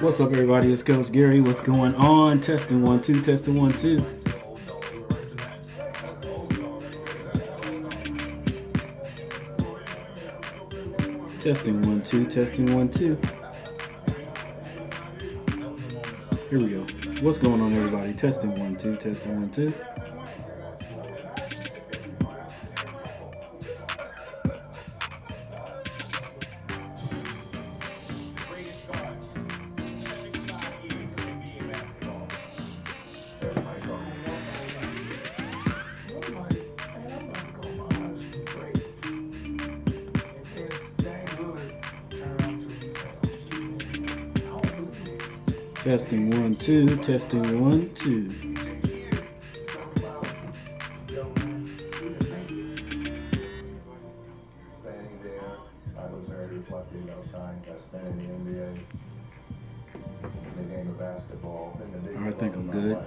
What's up, everybody? It's Coach Gary. What's going on? Testing 1 2, testing 1 2. Testing 1 2, testing 1 2. Here we go. What's going on, everybody? Testing 1 2, testing 1 2. Testing 1 2, testing 1 2. Standing there, I was very reflective of time I spent in the NBA, in the game of basketball, in the I biggest think love I'm of my good. life.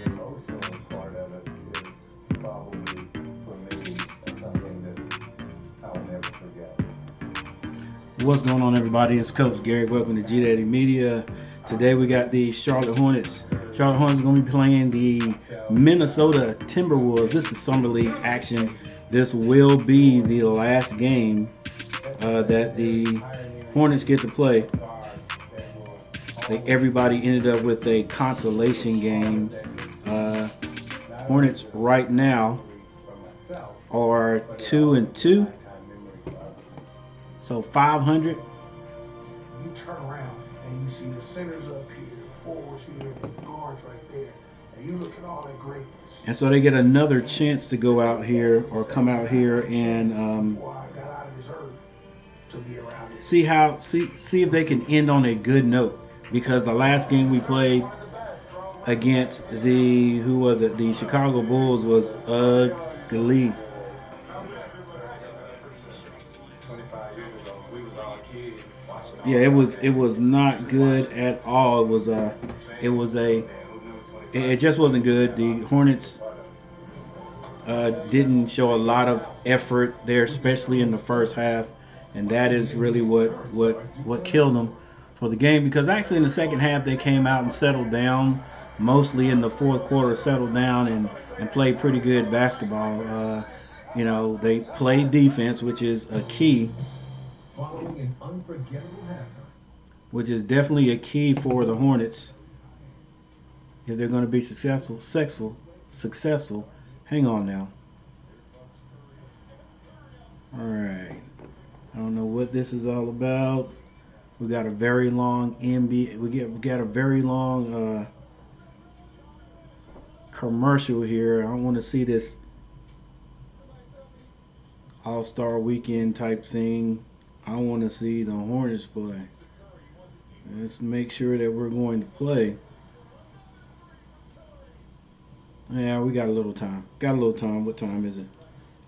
The emotional part of it is probably, for me, something that I'll never forget. What's going on, everybody? It's Coach Gary. Welcome to G Daddy Media. Today we got the Charlotte Hornets. Charlotte Hornets are going to be playing the Minnesota Timberwolves. This is Summer League action. This will be the last game that the Hornets get to play. Everybody ended up with a consolation game. Hornets right now are 2-2, so 500. You turn around and you see the centers up here, the forwards here, the guards right there, and you look at all that greatness. And so they get another chance to go out here or come out here and Before I got out of this earth to be around this. see if they can end on a good note, because the last game we played against the the Chicago Bulls was ugly. 25 years ago, we was all kids watching. Yeah, it was not good at all. It just wasn't good. The Hornets didn't show a lot of effort there, especially in the first half, and that is really what killed them for the game. Because actually in the second half they came out and settled down, mostly in the fourth quarter, settled down and played pretty good basketball. They played defense, which is a key, Following an unforgettable halftime. which is definitely a key for the Hornets if they're going to be successful. Hang on now. All right. I don't know what this is all about. We got a very long NBA. We got a very long commercial here. I don't want to see this All-Star Weekend type thing. I want to see the Hornets play. Let's make sure that we're going to play. Yeah, we got a little time. What time is it?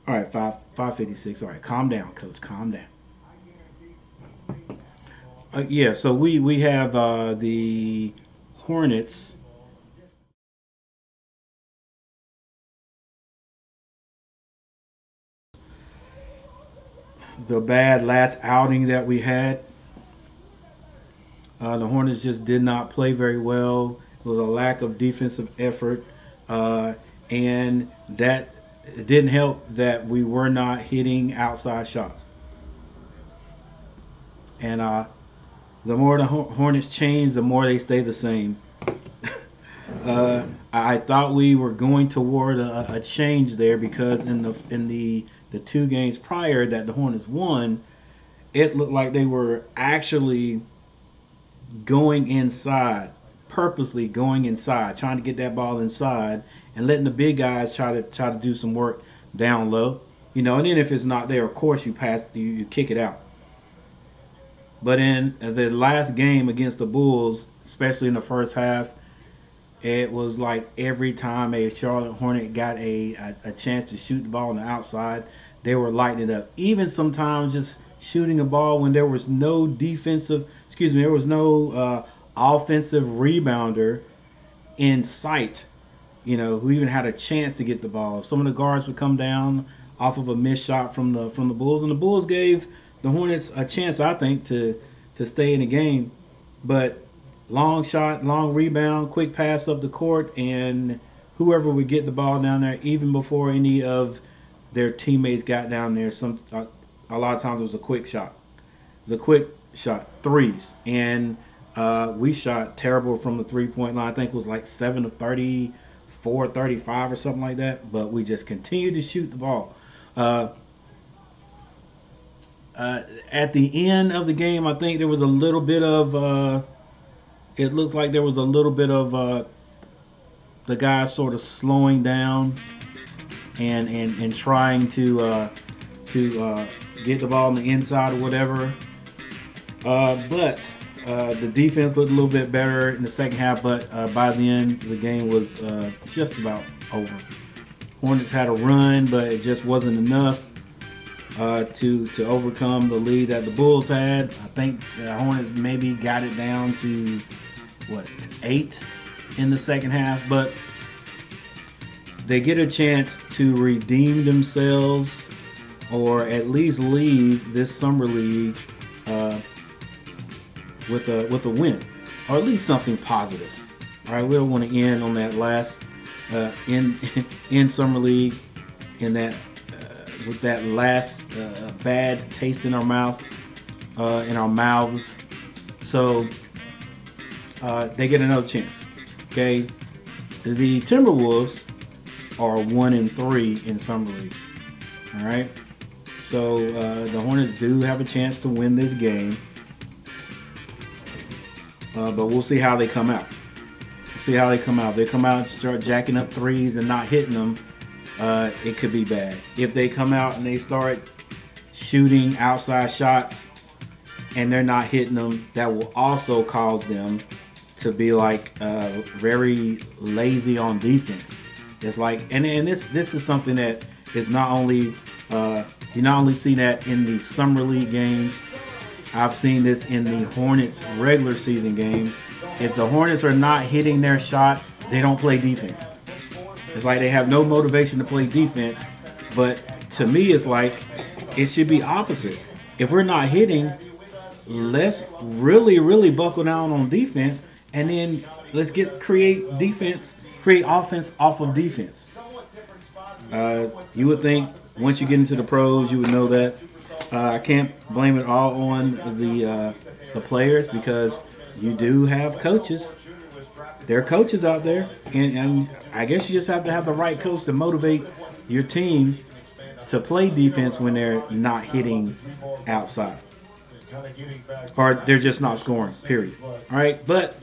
All right, 5:56. All right, calm down, Coach. Calm down. Yeah, so we have the Hornets. The bad last outing that we had. The Hornets just did not play very well. It was a lack of defensive effort, and that it didn't help that we were not hitting outside shots. And the more the Hornets change, the more they stay the same. I thought we were going toward a change there, because in the 2 games prior that the Hornets won, it looked like they were actually going inside, purposely going inside, trying to get that ball inside and letting the big guys try to do some work down low. And then if it's not there, of course you kick it out. But in the last game against the Bulls, especially in the first half, it was like every time a Charlotte Hornet got a chance to shoot the ball on the outside, they were lighting it up. Even sometimes just shooting a ball when there was no there was no offensive rebounder in sight, who even had a chance to get the ball. Some of the guards would come down off of a missed shot from the Bulls, and the Bulls gave the Hornets a chance, I think, to stay in the game. But long shot, long rebound, quick pass up the court, and whoever would get the ball down there, even before any of their teammates got down there, a lot of times it was a quick shot. It was a quick shot, threes, and we shot terrible from the 3 point line. I think it was like 7 of 34, 35 or something like that. But we just continued to shoot the ball. Uh, at the end of the game, I think there was a little bit of. It looked like there was a little bit of the guys sort of slowing down and trying to get the ball on the inside or whatever. But the defense looked a little bit better in the second half. But by the end, the game was just about over. Hornets had a run, but it just wasn't enough to overcome the lead that the Bulls had. I think the Hornets maybe got it down to 8 in the second half, but they get a chance to redeem themselves or at least leave this summer league with a win or at least something positive. All right, we don't want to end on that last in summer league in that with that last bad taste in our mouths. So they get another chance. Okay, the Timberwolves are 1-3 in summer league. All right, so the Hornets do have a chance to win this game, but we'll see how they come out. See how they come out. If they come out and start jacking up threes and not hitting them, it could be bad. If they come out and they start shooting outside shots and they're not hitting them, that will also cause them to be like very lazy on defense. It's like, and this is something that is not only you not only see that in the summer league games. I've seen this in the Hornets regular season games. If the Hornets are not hitting their shot, they don't play defense. It's like they have no motivation to play defense. But to me, it's like it should be opposite. If we're not hitting, let's really buckle down on defense, and then let's create offense off of defense. You would think once you get into the pros, you would know that. I can't blame it all on the players because you do have coaches. There are coaches out there, and I guess you just have to have the right coach to motivate your team to play defense when they're not hitting outside. Or they're just not scoring, period. All right, but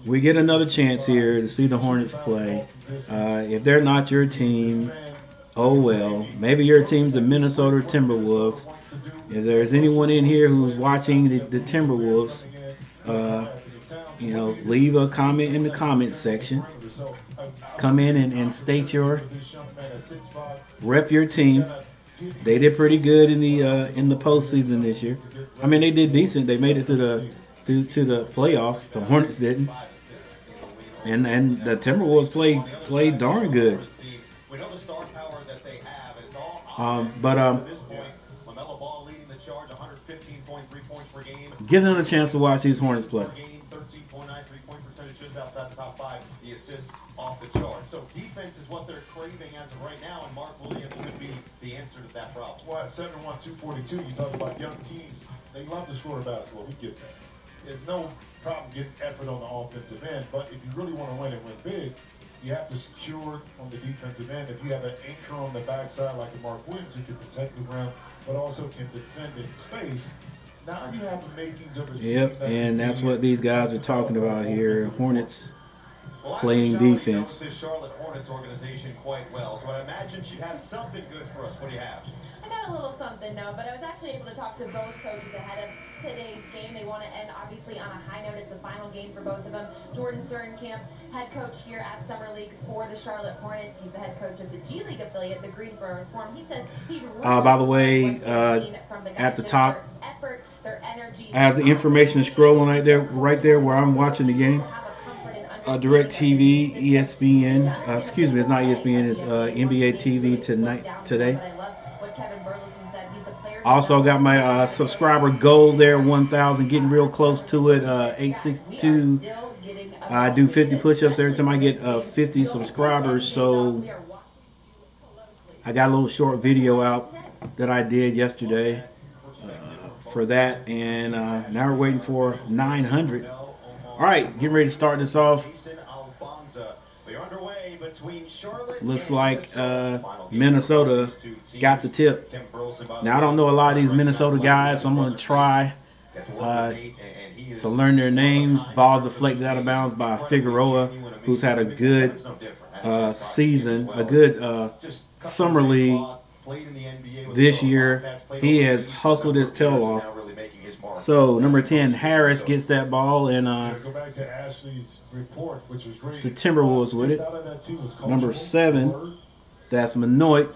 we get another chance here to see the Hornets play. If they're not your team, oh well. Maybe your team's the Minnesota Timberwolves. If there's anyone in here who's watching the Timberwolves, leave a comment in the comment section. Come in and state rep your team. They did pretty good in the postseason this year. I mean, they did decent. They made it to the playoffs. The Hornets didn't, and the Timberwolves played darn good. Get another chance to watch these Hornets play. Outside the top 5, the assists off the chart. So defense is what they're craving as of right now, and Mark Williams could be the answer to that problem. Well, at 7-1, 242, you talk about young teams. They love to score basketball. We get that. There's no problem getting effort on the offensive end, but if you really want to win and win big, you have to secure on the defensive end. If you have an anchor on the backside like a Mark Williams who can protect the ground, but also can defend in space, now you have the makings of a team. Yep, and that's what these guys are talking about here. Hornets playing defense. This Charlotte Hornets organization quite well, so I imagine she'd have something good for us. What do you have? I got a little something, no, but I was actually able to talk to both coaches ahead of today's game. They want to end, obviously, on a high note. It's the final game for both of them. Jordan Sternkamp, head coach here at Summer League for the Charlotte Hornets. He's the head coach of the G League affiliate, the Greensboro Swarm. He says he's really by the way, at the top, effort, their energy. I have the information scrolling right there where I'm watching the game. Direct TV, ESPN. Excuse me, it's not ESPN. It's NBA TV today. Also got my subscriber goal there, 1,000, getting real close to it. 862. I do 50 push-ups every time I get 50 subscribers. So I got a little short video out that I did yesterday for that, and now we're waiting for 900. All right, getting ready to start this off. Looks like Minnesota got the tip. Now, I don't know a lot of these Minnesota guys, so I'm going to try to learn their names. Ball's deflected out of bounds by Figueroa, who's had a good season, a good summer league this year. He has hustled his tail off. So number 10, Harris gets that ball, and it's the Timberwolves with it. Number 7, that's Manoit.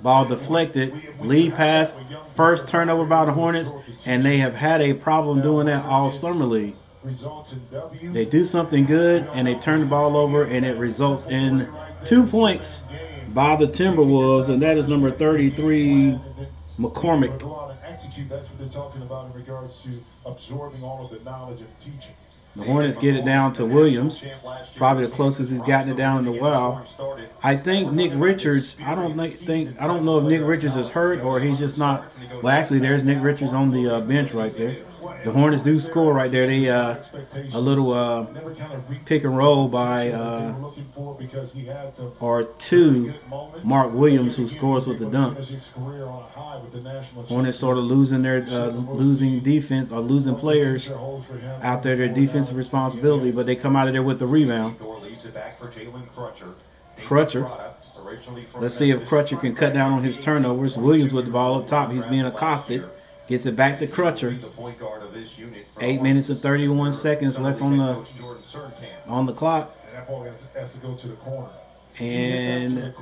Ball deflected, lead pass, first turnover by the Hornets, and they have had a problem doing that all summer league. They do something good, and they turn the ball over, and it results in 2 points by the Timberwolves, and that is number 33, McCormick. That's what they're talking about in regards to absorbing all of the knowledge and teaching. The Hornets get it down to Williams, probably the closest he's gotten it down in a while. I think Nick Richards. I don't know if Nick Richards is hurt or he's just not. Well, actually, there's Nick Richards on the bench right there. The Hornets do score right there. They a little pick and roll by or to Mark Williams, who scores with the dunk. Hornets sort of losing their losing defense or losing players out there, their defensive responsibility, but they come out of there with the rebound. Crutcher. Let's see if Crutcher can cut down on his turnovers. Williams with the ball up top. He's being accosted. Gets it back to Crutcher. 8 minutes and 31 seconds left on the clock. And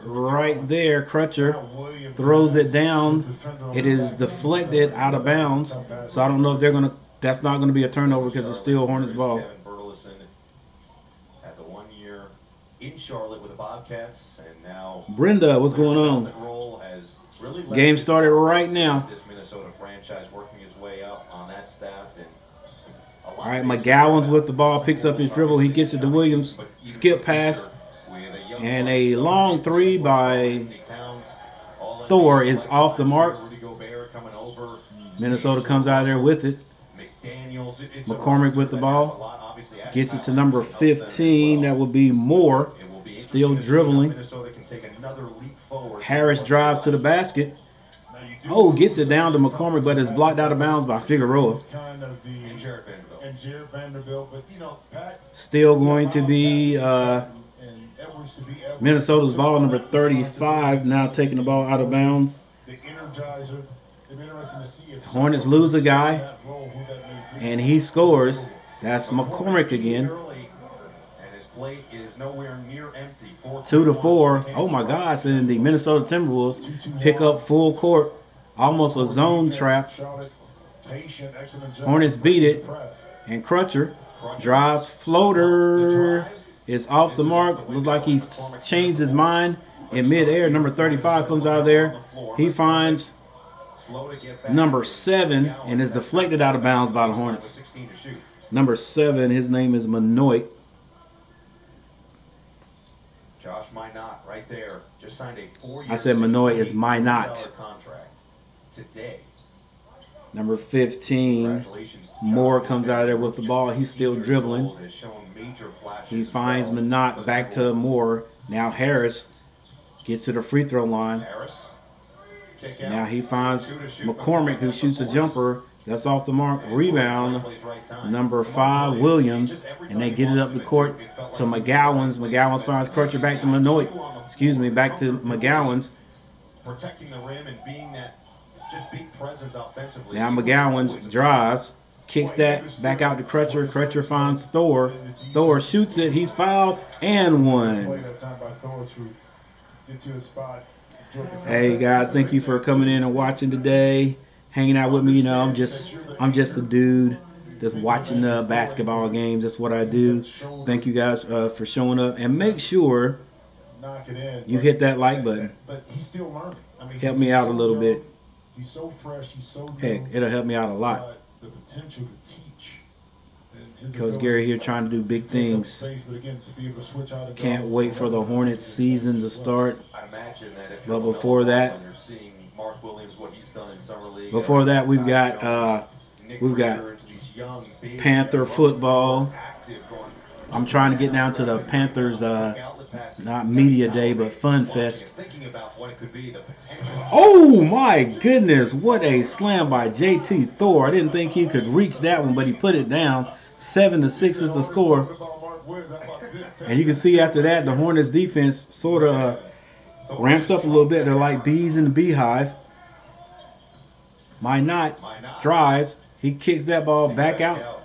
right there, Crutcher throws it down. It is deflected out of bounds. So I don't know if that's not gonna be a turnover because it's still Hornets ball. In Charlotte with the Bobcats, and now Brenda, what's going on? Game started right now. This Minnesota franchise working his way up on that staff. All right, McGowan's with the ball, picks up his dribble, he gets it to Williams, skip pass, and a long 3 by Thor is off the mark. Minnesota comes out of there with it. McCormick with the ball. Gets it to number 15. That will be Moore. Still dribbling. Harris drives to the basket. Oh, gets it down to McCormick, but is blocked out of bounds by Figueroa. Still going to be Minnesota's ball, number 35, now taking the ball out of bounds. Hornets lose a guy, and he scores. That's McCormick again. 2-4. Oh my gosh! And the Minnesota Timberwolves pick up full court, almost a zone trap. Hornets beat it, and Crutcher drives, floater is off the mark. Looks like he's changed his mind in midair. Number 35 comes out of there. He finds number 7 and is deflected out of bounds by the Hornets. Number 7, his name is Manoit. Josh Minot, right there, just signed a 4-year. I said Manoit is Minot. Today. Number 15, Moore comes out of there with the ball. He's still dribbling. He finds Minot, back to Moore. Now Harris gets to the free throw line. Now he finds McCormick, who shoots a jumper. That's off the mark. Rebound, number 5, Williams. And they get it up the court to McGowan's. McGowan's finds Crutcher back to Manoit. Back to McGowan's. Protecting the rim and being that just big presence offensively. Now McGowan's drives, kicks that back out to Crutcher. Crutcher finds Thor. Thor shoots it. He's fouled and one. Hey guys, thank you for coming in and watching today. Hanging out with me, I'm just a dude just watching basketball games. That's what I do. Thank you guys for showing up, and make sure knock it in. You hit that like button. But he's still learning. I mean, Help me out a little bit. He's so fresh. He's so new. Heck, it'll help me out a lot. But the potential to teach. And his Coach Gary here trying to do big things. Space, but again, to be able to switch out and Can't wait for the Hornets season to start. I imagine that if But you're before that, you're seeing Mark Williams, what he's done in summer league. before that, we've got Panther football. I'm trying to get down to the Panthers, not media day, but fun fest. Oh my goodness, what a slam by JT Thor. I didn't think he could reach that one, but he put it down. 7-6 is the score. And you can see after that, the Hornets defense sort of ramps up a little bit. They're like bees in the beehive. Minot drives. He kicks that ball back out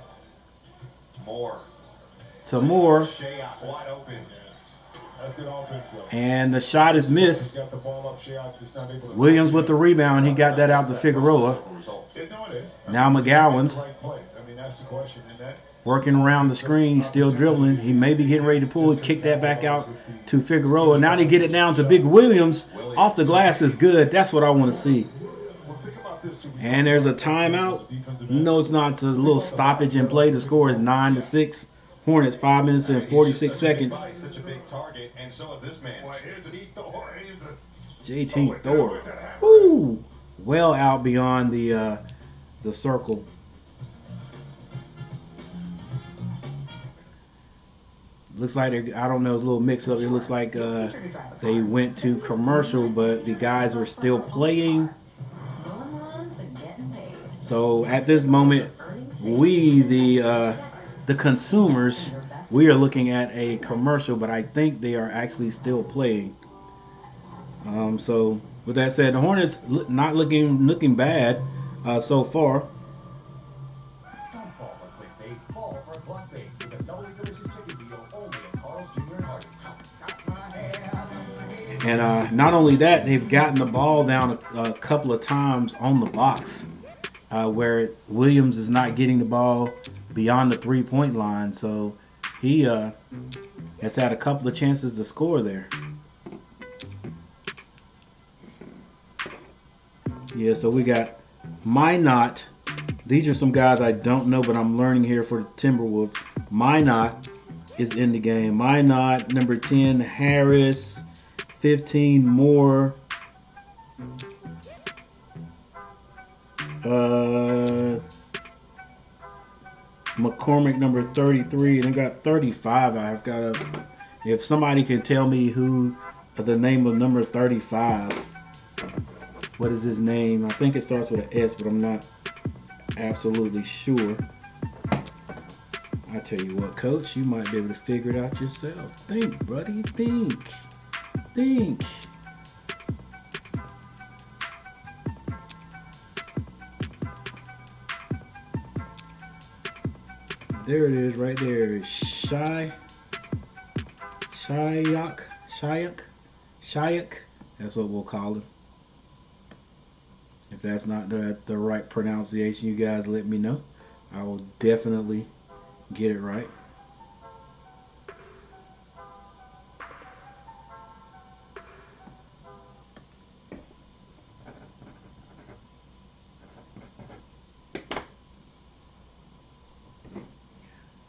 to Moore. And the shot is missed. Williams with the rebound. He got that out to Figueroa. Now McGowan's working around the screen, still dribbling. He may be getting ready to pull it, kick that back out to Figueroa. Now they get it down to Big Williams. Off the glass is good. That's what I want to see. And there's a timeout. No, it's not. It's a little stoppage in play. The score is 9-6. Hornets, 5 minutes and 46 seconds. Such a big target, and so is this man. JT Thor. Woo! Well out beyond the circle. Looks like I don't know, a little mix up. It looks like they went to commercial, but the guys are still playing. So at this moment, we the consumers, we are looking at a commercial, but I think they are actually still playing. So with that said, the Hornets not looking bad so far. Don't fall for clickbait, fall for Cluckbait with a doubly delicious chicken deal only at Carl's Jr. Hardee's. And not only that, they've gotten the ball down a couple of times on the box where Williams is not getting the ball beyond the three-point line. So he has had a couple of chances to score there. Yeah, so we got Minot. These are some guys I don't know, but I'm learning here for the Timberwolves. Minot is in the game. Minot, number 10, Harris, 15, Moore. McCormick, number 33, and I got 35. I've got to, if somebody can tell me who the name of number 35. What is his name? I think it starts with an S, but I'm not absolutely sure. I tell you what, Coach, you might be able to figure it out yourself. Think, buddy, think. There it is, right there. Shayak. That's what we'll call him. If that's not the right pronunciation, you guys let me know. I will definitely get it right.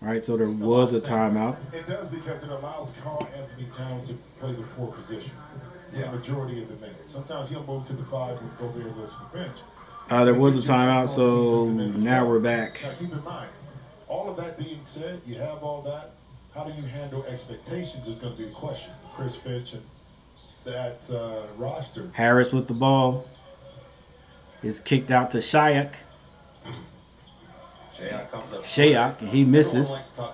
All right, so there was a timeout. It does because it allows Carl Anthony Towns to play the 4 position. The majority of the minutes. Sometimes he'll move to the 5 and go there goes to the bench. There was a timeout, so now we're back. Now keep in mind, all of that being said, you have all that. How do you handle expectations is going to be the question. Chris Finch and that roster. Harris with the ball is kicked out to Shayak. Shayak, and he misses. All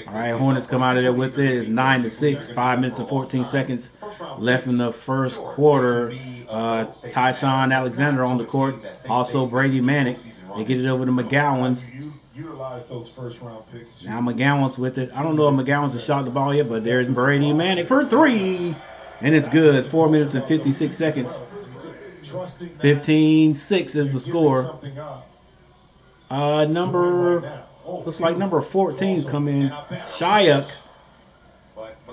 right, Hornets come out of there with it. It's 9-6, 5 minutes and 14 seconds left in the first quarter. Tyshawn Alexander on the court. Also Brady Manick. They get it over to McGowan's. Now McGowan's with it. I don't know if McGowan's has shot the ball yet, but there's Brady Manick for 3. And it's good. 4 minutes and 56 seconds. 15-6 is the score. Looks like number 14's come in. Shayak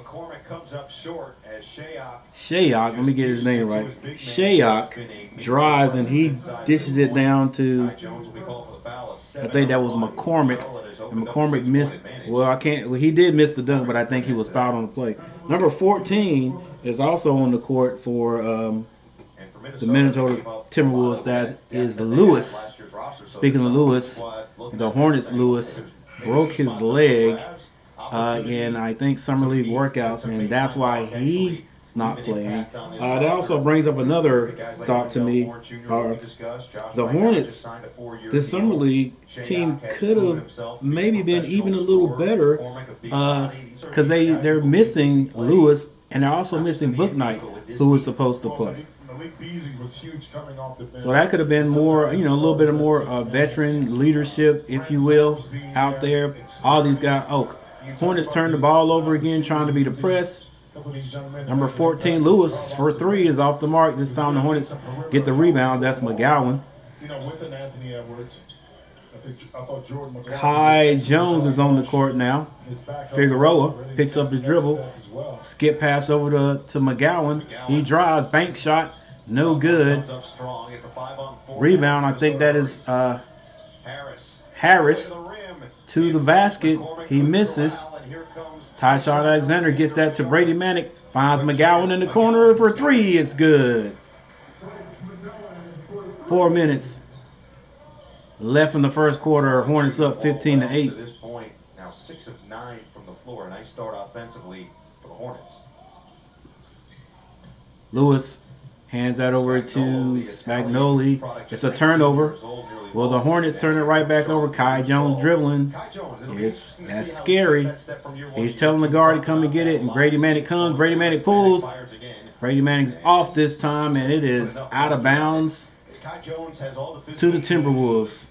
McCormick comes up short as Shayok, let me get his name right. Shayok drives and he dishes it down to, I think that was McCormick. And McCormick missed, he did miss the dunk, but I think he was fouled on the play. Number 14 is also on the court for the Minnesota Timberwolves. That is Lewis. Speaking of Lewis, the Hornets Lewis broke his leg in, I think, Summer League workouts, and that's why he's not playing. That also brings up another thought to me. The Hornets, this Summer League team could have maybe been even a little better because they're missing Lewis, and they're also missing Bouknight, who was supposed to play. So that could have been more, a little bit of more veteran leadership, if you will, out there. All these guys. Hornets turned the ball over again, trying to be the press. Number 14, Lewis, for 3 is off the mark. This time the Hornets get the rebound. That's McGowan. Kai Jones is on the court now. Figueroa picks up his dribble. Skip pass over to McGowan. He drives, bank shot, no good. Rebound, I think that is Harris to the basket. He misses. Tyshawn Alexander gets that to Brady Manick. Finds McGowan in the corner for 3. It's good. 4 minutes left in the first quarter. Hornets up 15-8. At this point, now 6 of 9 from the floor. A nice start offensively for the Hornets. Lewis hands that over to Spagnoli. It's a turnover. Well, the Hornets turn it right back over. Kai Jones dribbling. That's scary. He's telling the guard to come and get it, and Brady Manick comes. Brady Manick pulls. Brady Manick's off this time, and it is out of bounds to the Timberwolves.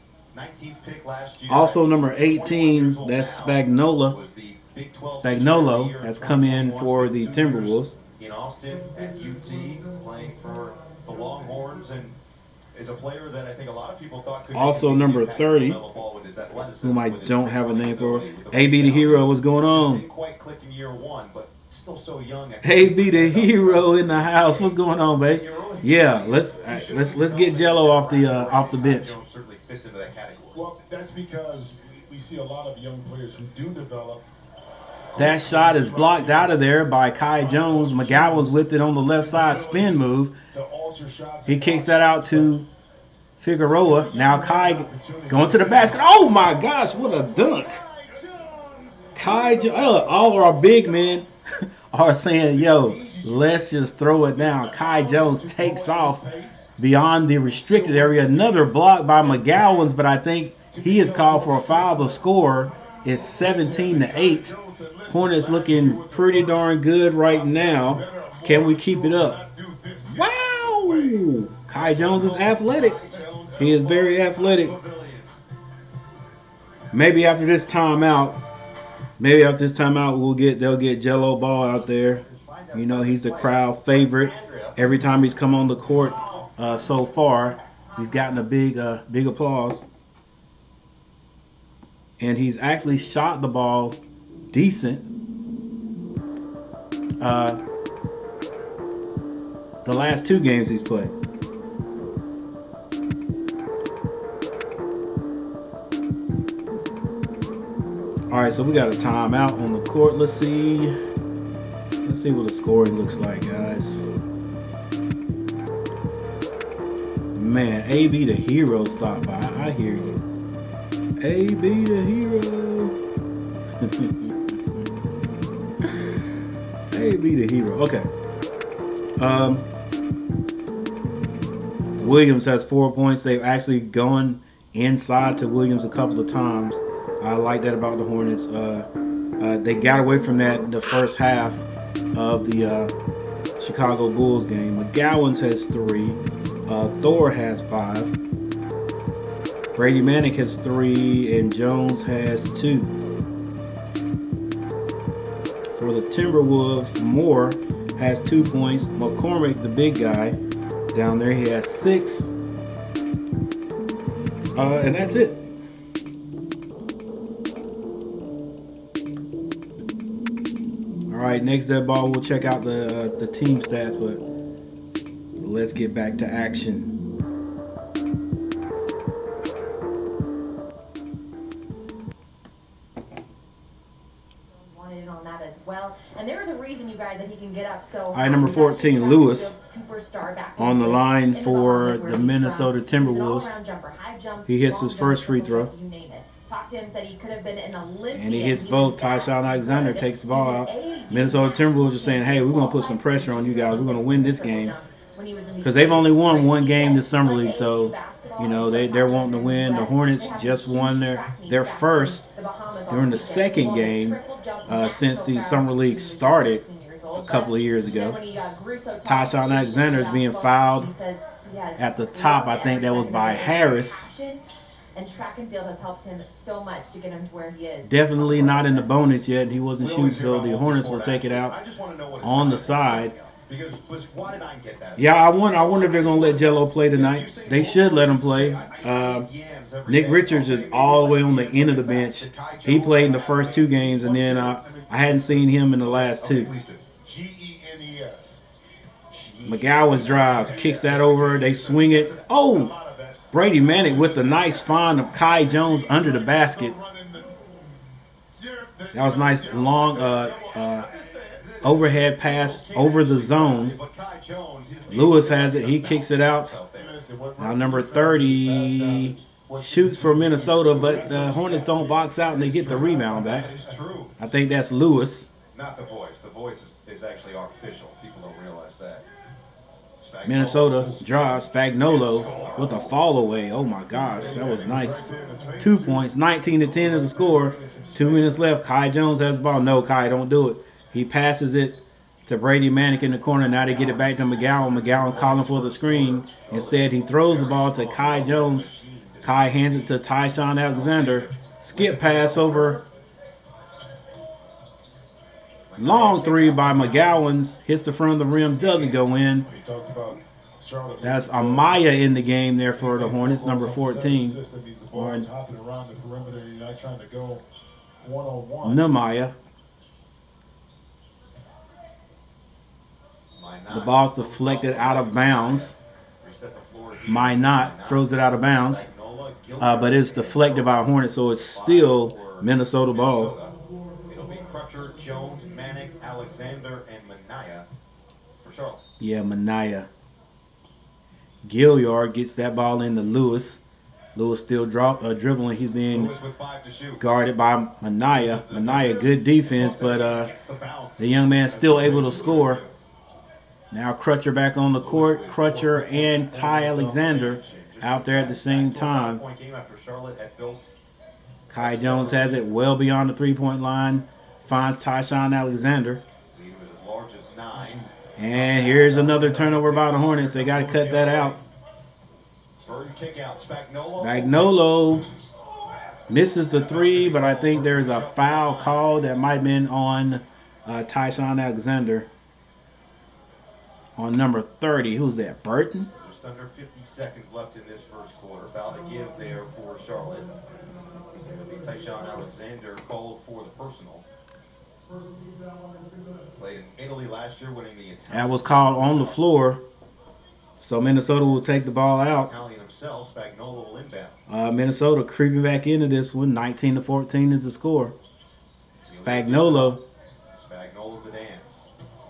Also, number 18, that's Spagnolo. Spagnolo has come in for the Timberwolves. In Austin at UT, playing for the Longhorns, and is a player that I think a lot of people thought could also number 30, whom I don't have a name for. AB the Hero, what's going on? Didn't quite click in year 1, but still so young. AB the Hero in the house. What's going on, babe? Yeah, let's get Jello off the bench. Certainly fits into that category. Well, that's because we see a lot of young players who do develop. That shot is blocked out of there by Kai Jones. McGowan's with it on the left side, spin move. He kicks that out to Figueroa. Now Kai going to the basket. Oh my gosh, what a dunk. Kai Jones, all of our big men are saying, yo, let's just throw it down. Kai Jones takes off beyond the restricted area. Another block by McGowan's, but I think he is called for a foul. The score is 17-8. Hornets looking pretty darn good right now. Can we keep it up? Wow! Kai Jones is athletic. He is very athletic. Maybe after this timeout, they'll get Jello Ball out there. You know, he's the crowd favorite. Every time he's come on the court so far, he's gotten a big applause. And he's actually shot the ball decent. The last 2 games he's played. All right, so we got a timeout on the court. Let's see what the scoring looks like, guys. Man, AB the Hero stopped by. I hear you. AB the Hero. AB the Hero. Okay. Williams has 4 points. They've actually gone inside to Williams a couple of times. I like that about the Hornets. They got away from that in the first half of the Chicago Bulls game. McGowan's has 3. Thor has 5. Brady Manick has 3, and Jones has 2. For the Timberwolves, Moore has 2 points. McCormick, the big guy, down there, he has 6. And that's it. All right, next dead ball, we'll check out the team stats, but let's get back to action. Wanted in on that as well. And there's a reason, you guys, that he can get up so. All right, number 14, Lewis, superstar back on the line in for Bahamas, where the he's Minnesota from. He's an Timberwolves. all-around jumper, high jump, He hits long his jump, first free triple throw. jump, you name it. Talked to him, said he could have been an Olympian. And he hits He both. was that Tyshawn Alexander good. takes the ball out. He's an Minnesota Timberwolves are saying, hey, we're going to put some pressure on you guys. We're going to win this game. Because they've only won one game this summer league, so, you know, they're wanting to win. The Hornets just won their first during the second game since the summer league started a couple of years ago. Tyshawn Alexander is being fouled at the top. I think that was by Harris. And track and field has helped him so much to get him to where he is. Definitely not in the bonus yet. He wasn't shooting, so the Hornets will take it out on the side. Because why did I get that? Yeah, I wonder if they're going to let Jello play tonight. They should let him play. Nick Richards is all the way on the end of the bench. He played in the first two games, and then I hadn't seen him in the last two. Genes. McGowan's drives, kicks that over. They swing it. Oh! Brady Manick with the nice find of Kai Jones under the basket. That was nice long overhead pass over the zone. Lewis has it. He kicks it out. Now number 30 shoots for Minnesota, but the Hornets don't box out and they get the rebound back. I think that's Lewis. Not the voice. The voice is actually artificial. People don't realize that. Minnesota drives. Spagnuolo with a fall away. Oh my gosh, that was nice. 2 points. 19-10 is the score. 2 minutes left. Kai Jones has the ball. No, Kai, don't do it. He passes it to Brady Manick in the corner. Now they get it back to McGowan. McGowan calling for the screen. Instead, he throws the ball to Kai Jones. Kai hands it to Tyshawn Alexander. Skip pass over. Long three by McGowan's. Hits the front of the rim. Doesn't go in. That's Amaya in the game there for the Hornets, number 14. Or Namaya. The ball's deflected out of bounds. Minot throws it out of bounds. But it's deflected by Hornets, so it's still Minnesota ball. It'll be Crutcher, Jones, Manick, Alexander, and Minaya for Charlotte. Yeah, Minaya. Gilliard gets that ball into Lewis. Lewis still dribbling. He's being guarded by Minaya. Minaya, good defense, but the young man's still able to score. Now Crutcher back on the court. Crutcher and Ty Alexander out there at the same time. Kai Jones has it well beyond the three-point line. Finds Tyshawn Alexander. And here's another turnover by the Hornets. They got to cut that out. Spagnuolo misses the three, but I think there's a foul call that might have been on Tyshawn Alexander. On number 30. Who's that? Burton? Just under 50 seconds left in this first quarter. Foul to give there for Charlotte. It'll be Tyshawn Alexander called for the personal. Played in Italy last year, winning the Italian. That was called on the floor. So Minnesota will take the ball out. Italian himself, Spagnuolo will inbound. Minnesota creeping back into this one. 19-14 is the score. Spagnuolo. Spagnuolo the dance.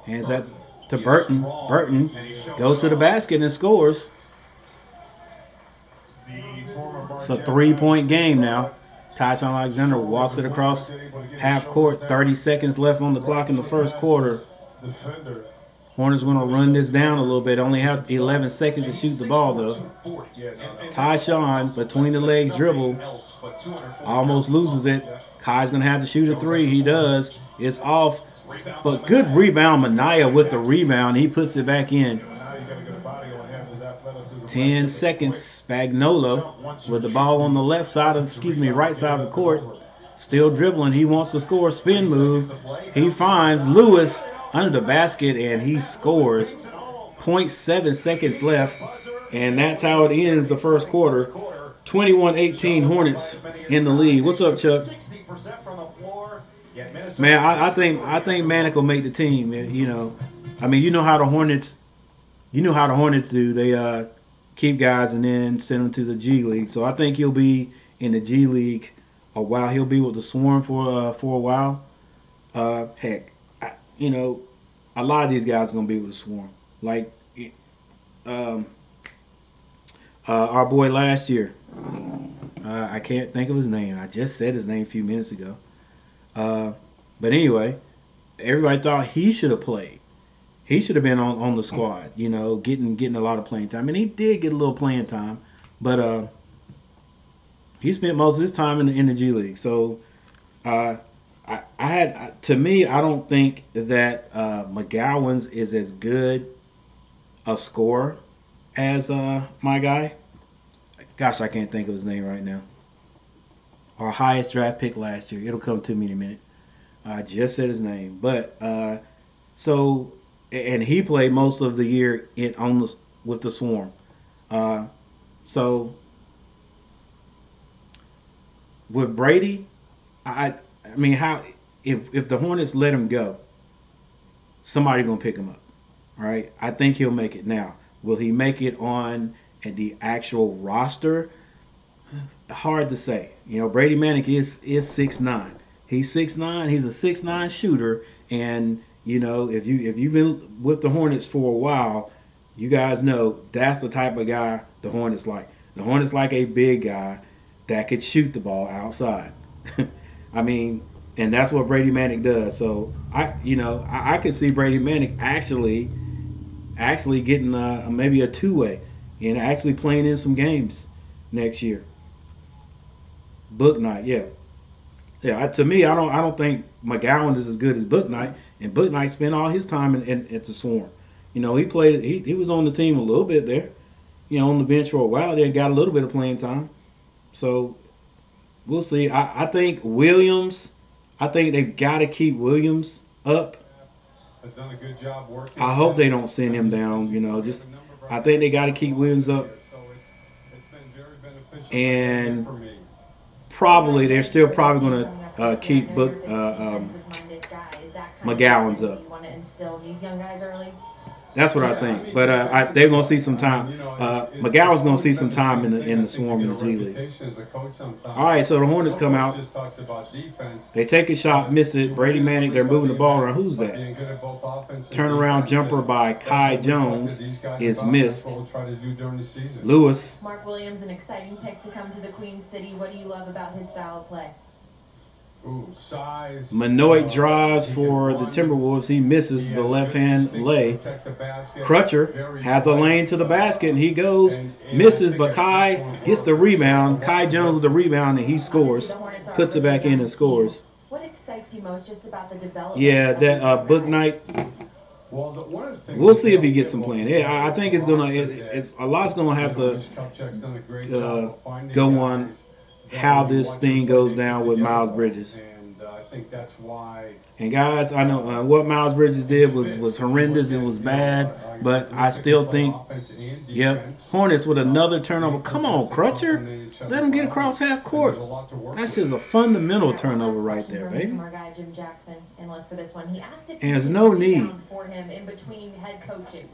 Hands that to Burton. Burton goes to the basket and scores. It's a 3-point game now. Tyshawn Alexander walks it across half court. 30 seconds left on the clock in the first quarter. Hornets going to run this down a little bit. Only have 11 seconds to shoot the ball, though. Tyshawn, between the legs dribble, almost loses it. Kai's going to have to shoot a three. He does. It's off. But good rebound. Minaya with the rebound. He puts it back in. 10 seconds. Spagnuolo with the ball on the right side of the court. Still dribbling. He wants to score. Spin move. He finds Lewis under the basket and he scores. 0.7 seconds left. And that's how it ends the first quarter. 21-18 Hornets in the lead. What's up, Chuck? 60% from the floor. Yet Minnesota Man, I think Manic will make the team. You know, I mean, you know how the Hornets do. They keep guys and then send them to the G League. So I think he'll be in the G League a while. He'll be with the Swarm for a while. Heck, you know, a lot of these guys are gonna be with the Swarm. Like um, our boy last year. I can't think of his name. I just said his name a few minutes ago. Uh, but anyway, everybody thought he should have played. He should have been on the squad, you know, getting a lot of playing time, and he did get a little playing time, but he spent most of his time in the G League. So to me, I don't think that McGowan's is as good a scorer as my guy. Gosh, I can't think of his name right now. Our highest draft pick last year. It'll come to me in a minute. I just said his name, but so and he played most of the year with the Swarm. So with Brady, I mean, how if the Hornets let him go, somebody gonna pick him up, right? I think he'll make it. Now, will he make it on the actual roster? Hard to say. You know, Brady Manick is 6'9". He's 6'9". He's a 6'9" shooter, and you know, if you've been with the Hornets for a while, you guys know that's the type of guy the Hornets like. The Hornets like a big guy that could shoot the ball outside. I mean, and that's what Brady Manick does. So I could see Brady Manick actually getting maybe a two-way and actually playing in some games next year. Book night, yeah. To me, I don't think McGowan is as good as Book Night, and Book Night spent all his time at the Swarm. You know, he played. He was on the team a little bit there. You know, on the bench for a while. Then got a little bit of playing time. So we'll see. I think Williams. I think they've got to keep Williams up. Has done a good job working. I hope they don't send him down. You know, just I think they got to keep Williams up. So it's been very beneficial And for me. probably they're still probably going to keep McGowan's up. You want to instill these young guys early? That's what I think. But they're going to see some time. McGowan's going to see some time in the Swarm in the G League. All right, so the Hornets come out. They take a shot, miss it. Brady Manick, they're moving the ball around. Who's that? Turnaround jumper by Kai Jones is missed. Lewis. Mark Williams, an exciting pick to come to the Queen City. What do you love about his style of play? Size. Manoit drives for the Timberwolves. He misses the left-hand lay. Crutcher has the lane to the basket, and he goes, misses, but Kai gets the rebound. Kai Jones with the rebound, and he scores. Puts it back in and scores. What excites you most just about the development? Yeah, that Book Night. We'll see if he gets some playing. Yeah, I think it's a lot's gonna have to go on how this thing goes down with Miles Bridges. And I think that's why. And guys, I know what Miles Bridges did was horrendous. It was bad, but I still think, yep, Hornets with another turnover. Come on, Crutcher, let him get across half court. That's just a fundamental turnover right there, baby. Our guy Jim Jackson, and for this one, he asked if and there's no need for him in between head coaching.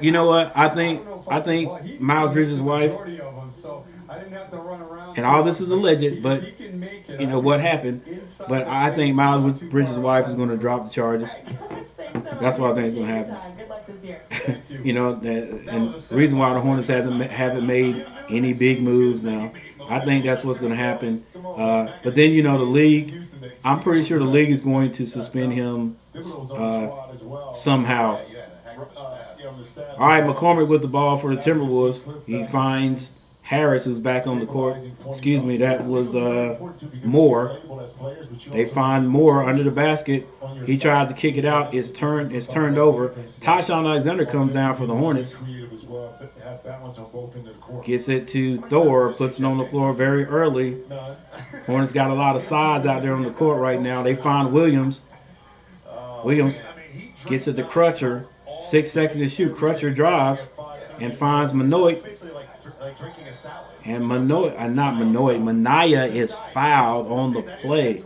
You know what? I think Miles Bridges' wife. And all this is alleged, but you know what happened. But I think Miles Bridges' wife is going to drop the charges. That's what I think is going to happen. Good luck this year. You know, and the reason why the Hornets haven't made any big moves now, I think that's what's going to happen. But then, you know, the league, I'm pretty sure the league is going to suspend him somehow. All right, McCormick with the ball for the Timberwolves. He finds Harris, who's back on the court. Excuse me, that was Moore. They find Moore under the basket. He tries to kick it out. It's turned over. Tyshawn Alexander comes down for the Hornets. Gets it to Thor, puts it on the floor very early. Hornets got a lot of size out there on the court right now. They find Williams. Williams gets it to Crutcher. 6 seconds to shoot. Crutcher drives and finds Manoit. And Manoit, Manaya is fouled on the play.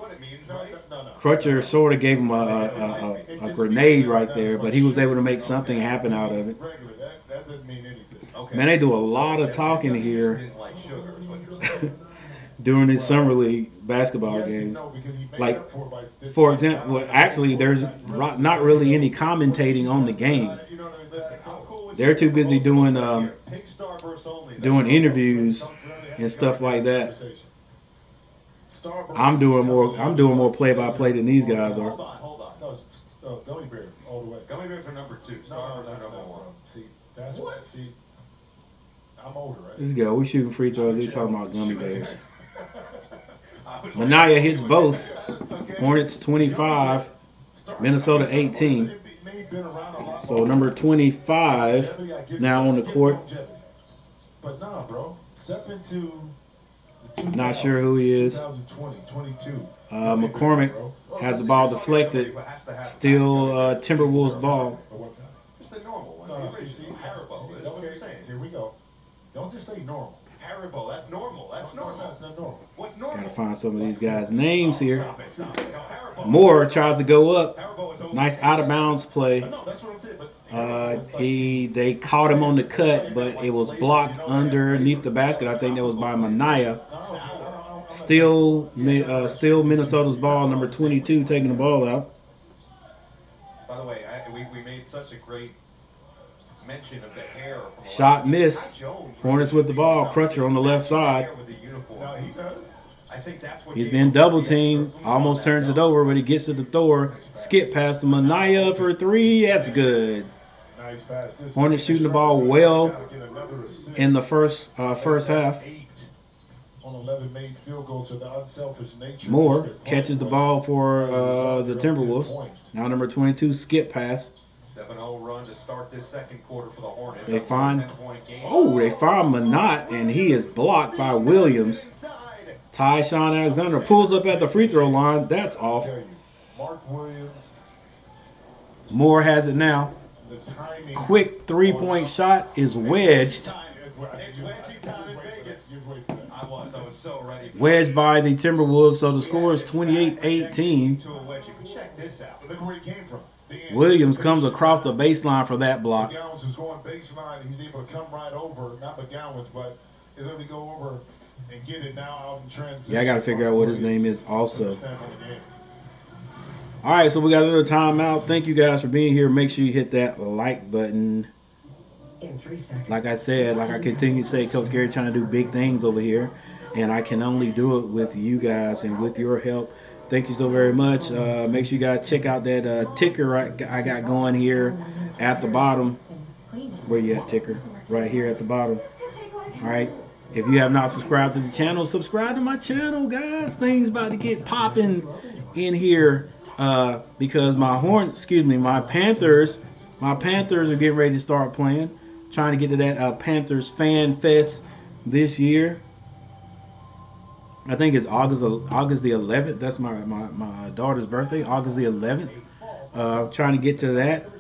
Crutcher sort of gave him a grenade right there, but he was able to make something happen out of it. Regular. That doesn't mean anything. Okay. Man, they do a lot of talking here Didn't like sugar, is what you're saying. during these summer league basketball Yes and games. no, because he made Like, up for it by this For time. example, well, actually, there's not really any commentating on the game. You know what I mean? Listen, I'm cool with They're too Super busy Bowl doing here. Pink Star bursts only. doing That's interviews and stuff like that. Starburst- I'm doing more play-by-play than these guys Hold are. on, hold on. No, gummy bear all the way. Gummy bears are number 2. Starbursts are number 1. See, that's what. See, I'm older, right? Let's go. We shooting free throws. He's talking about gummy bears. I was Manaya hits both. Okay. Hornets 25, Minnesota 18. So number 25 now on the court. But nah, bro. Step into the Not sure who he is. 2020, 22. McCormick has the ball deflected. Still Timberwolves ball. Just the normal one. No, The see, original Haribo is what okay, you're saying. here we go. Don't just say normal. Haribo, that's normal. That's No, normal. it's not normal. What's normal? Gotta find some of these guys' names here. Stop it, stop it. No, Haribo. Moore tries to go up. Haribo is over. Nice out of bounds play. No, that's what I'm saying. But They caught him on the cut, but it was blocked underneath the basket. I think that was by Manaya. Still Minnesota's ball, number 22, taking the ball out. By the way, we made such a great mention of the hair. From the Shot last- miss. Matt Jones Hornets with the ball. Crutcher on the left side. With the uniform. no, he does. I think that's what He's gave been him double the extra teamed. boost Almost on turns that it dunk. over, but he gets to the Thor. Skip past to Manaya for 3. That's good. Nice pass. This Hornets shooting the ball well Gotta get another assist. in the first half. 8 on 11 made field goals, so the unselfish nature. Moore catches the ball for the Timberwolves. Now number 22, skip pass. 7-0 run to start this second quarter for the Hornets. They Up to a find 10-point game. they find Manat, and he is blocked by Williams. Inside. Tyshawn Alexander pulls up at the free throw line. That's off. Mark Williams, Moore has it now. the timing. Quick 3-point shot is wedged. Time. It's wedging time in Vegas. Just wait for that. I was so ready. For Wedged by the Timberwolves, so the score is 28-18. To a wedge. But check this out. Look where he came from. The Williams comes across the baseline for that block. McGowan's is going baseline. He's able to come right over. Not McGowan's, but is able to go over and get it now out in transition. Yeah, I got to figure out what his name is also. Understand on the game. All right, so we got another timeout. Thank you guys for being here. Make sure you hit that like button. In 3 seconds. Like I said, like I continue to say, Coach Gary trying to do big things over here, and I can only do it with you guys and with your help. Thank you so very much. Make sure you guys check out that ticker I got going here at the bottom. Where you at, ticker? Right here at the bottom. All right. If you have not subscribed to the channel, subscribe to my channel, guys. Things about to get popping in here because my Panthers are getting ready to start playing. Trying to get to that Panthers Fan Fest this year. I think it's August the 11th. That's my daughter's birthday, August the 11th. Trying to get to that.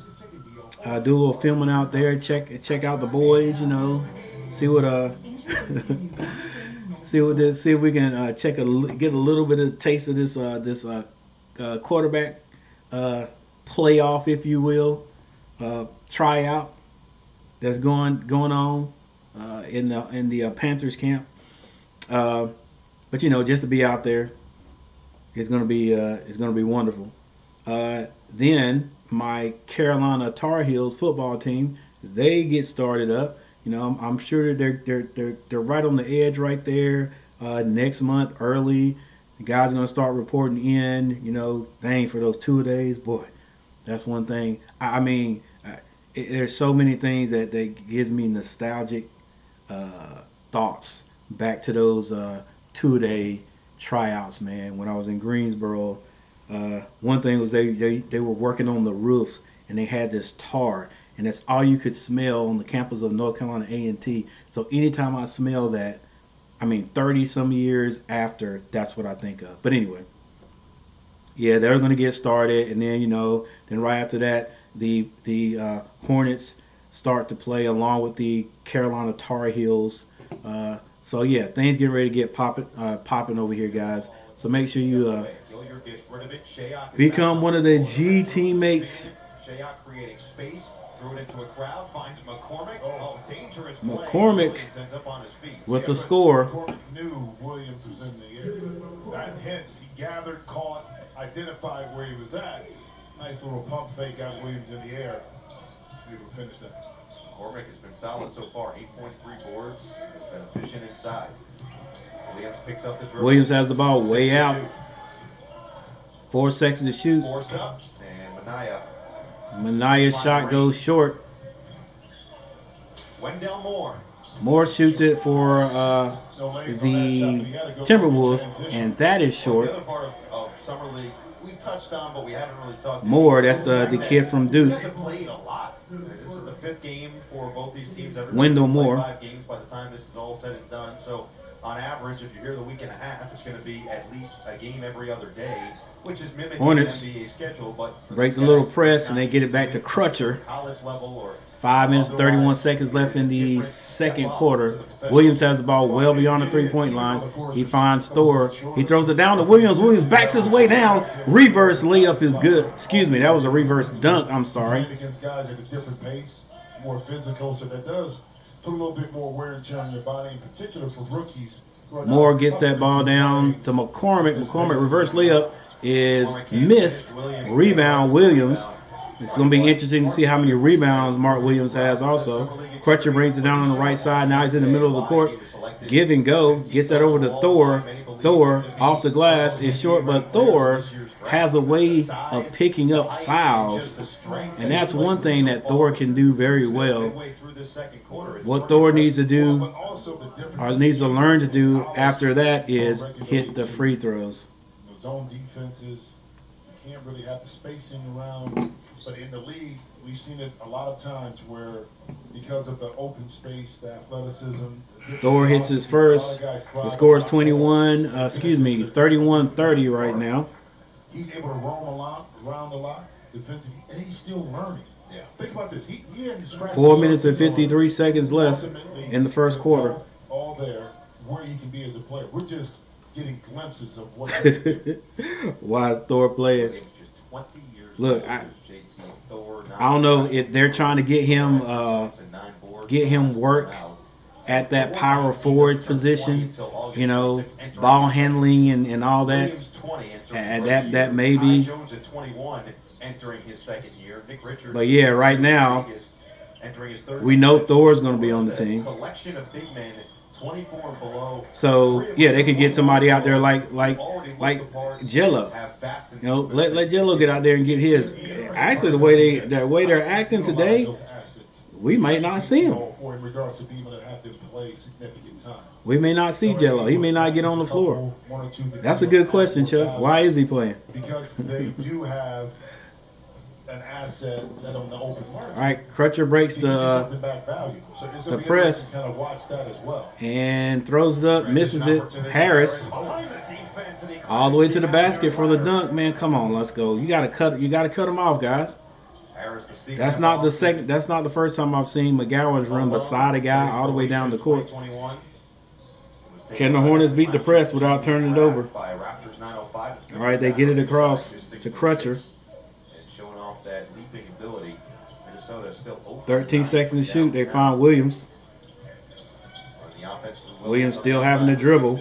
Do a little filming out there. Check out the boys. You know, see what see if we can get a little bit of taste of this quarterback playoff, if you will, tryout that's going on in the Panthers camp. But you know, just to be out there, it's gonna be wonderful. Then my Carolina Tar Heels football team, they get started up. You know, I'm sure they're right on the edge right there. Next month, early, the guys are gonna start reporting in. You know, dang, for those 2 days, boy, that's one thing. I mean, there's so many things that gives me nostalgic thoughts back to those 2-day tryouts, man. When I was in Greensboro, one thing was they were working on the roofs, and they had this tar, and that's all you could smell on the campus of North Carolina A&T. So anytime I smell that, I mean, 30 some years after, that's what I think of. But anyway, yeah, they're going to get started, and then, you know, then right after that, the Hornets start to play along with the Carolina Tar Heels. So yeah, things getting ready to get popping over here, guys. So make sure you Gilliard gets rid of it. Shayok is become back. one of the G teammates. Shayok creating space, threw it into a crowd, finds McCormick. Oh, dangerous play. McCormick Williams ends up on his feet. with the but score. McCormick knew Williams was in the air. That hence he gathered, caught, identified where he was at. Nice little pump fake, got Williams in the air. He able to finish that. McCormick has been solid so far. 8.3 boards. He's been efficient inside. Williams picks up the dribble. Williams has the ball way 6 to out. shoot. 4 seconds to shoot. Force up, and Manaya's shot goes short. Wendell Moore. Moore shoots it for the Timberwolves, and that is The short. other part of Summer League we've touched on, but we haven't really talked. Moore, that's the kid from He Duke. hasn't played a lot. This is the 5th game for both these teams. Everybody's Wendell played Moore. 5 games by the time this is all said and done. So on average, if you're here the week and a half, it's going to be at least a game every other day, which is mimicking Hornets the NBA schedule. But for break these the little guys, press, and they get it back to Crutcher. college level or 5 minutes, 31 seconds left in the second quarter. Williams has the ball well beyond the three-point line. He finds Thor. He throws it down to Williams. Williams backs his way down. Reverse layup is good. Excuse me, that was a reverse dunk. I'm sorry. Playing against guys at a different pace, more physical, so that does put a little bit more wear and tear on your body, in particular for rookies. Moore gets that ball down to McCormick. McCormick reverse layup is missed. Rebound Williams. It's going to be interesting to see how many rebounds Mark Williams has also. Crutcher brings it down on the right side. Now he's in the middle of the court. Give and go. Gets that over to Thor. Thor off the glass is short, but Thor has a way of picking up fouls. And that's one thing that Thor can do very well. What Thor needs to do, or needs to learn to do after that, is hit the free throws. Zone defenses, you can't really have the spacing around. But in the league, we've seen it a lot of times where, because of the open space, the athleticism. Thor hits his first. The score is 31-30 right now. He's able to roam around a lot defensively, and he's still learning. Yeah. Think about this. He hadn't scratched 4 the minutes and surface 53 on seconds left ultimately in the first quarter. all there, where he can be as a player. We're just getting glimpses of what. Why is Thor playing? Look, I don't know if they're trying to get him work at that power forward position, you know, ball handling and all that. And that may be. But yeah, right now, we know Thor's going to be on the team. So yeah, they could get somebody out there like Jello. You know, let Jello get out there and get his. Actually, the way they're acting today, we might not see him. We may not see Jello. He may not get on the floor. That's a good question, Chuck. Why is he playing? Because they do have an asset that on the open market. All right, Crutcher breaks the press kind of watch that as well. and throws it up, misses it. Harris all the way to the basket for the dunk. Man, come on, let's go. You gotta cut him off, guys. That's not the first time I've seen McGowan's run beside a guy all the way down the court. Can the Hornets beat the press without turning it over? All right, they get it across to Crutcher. 13 seconds to shoot. They find Williams. Williams still having the dribble.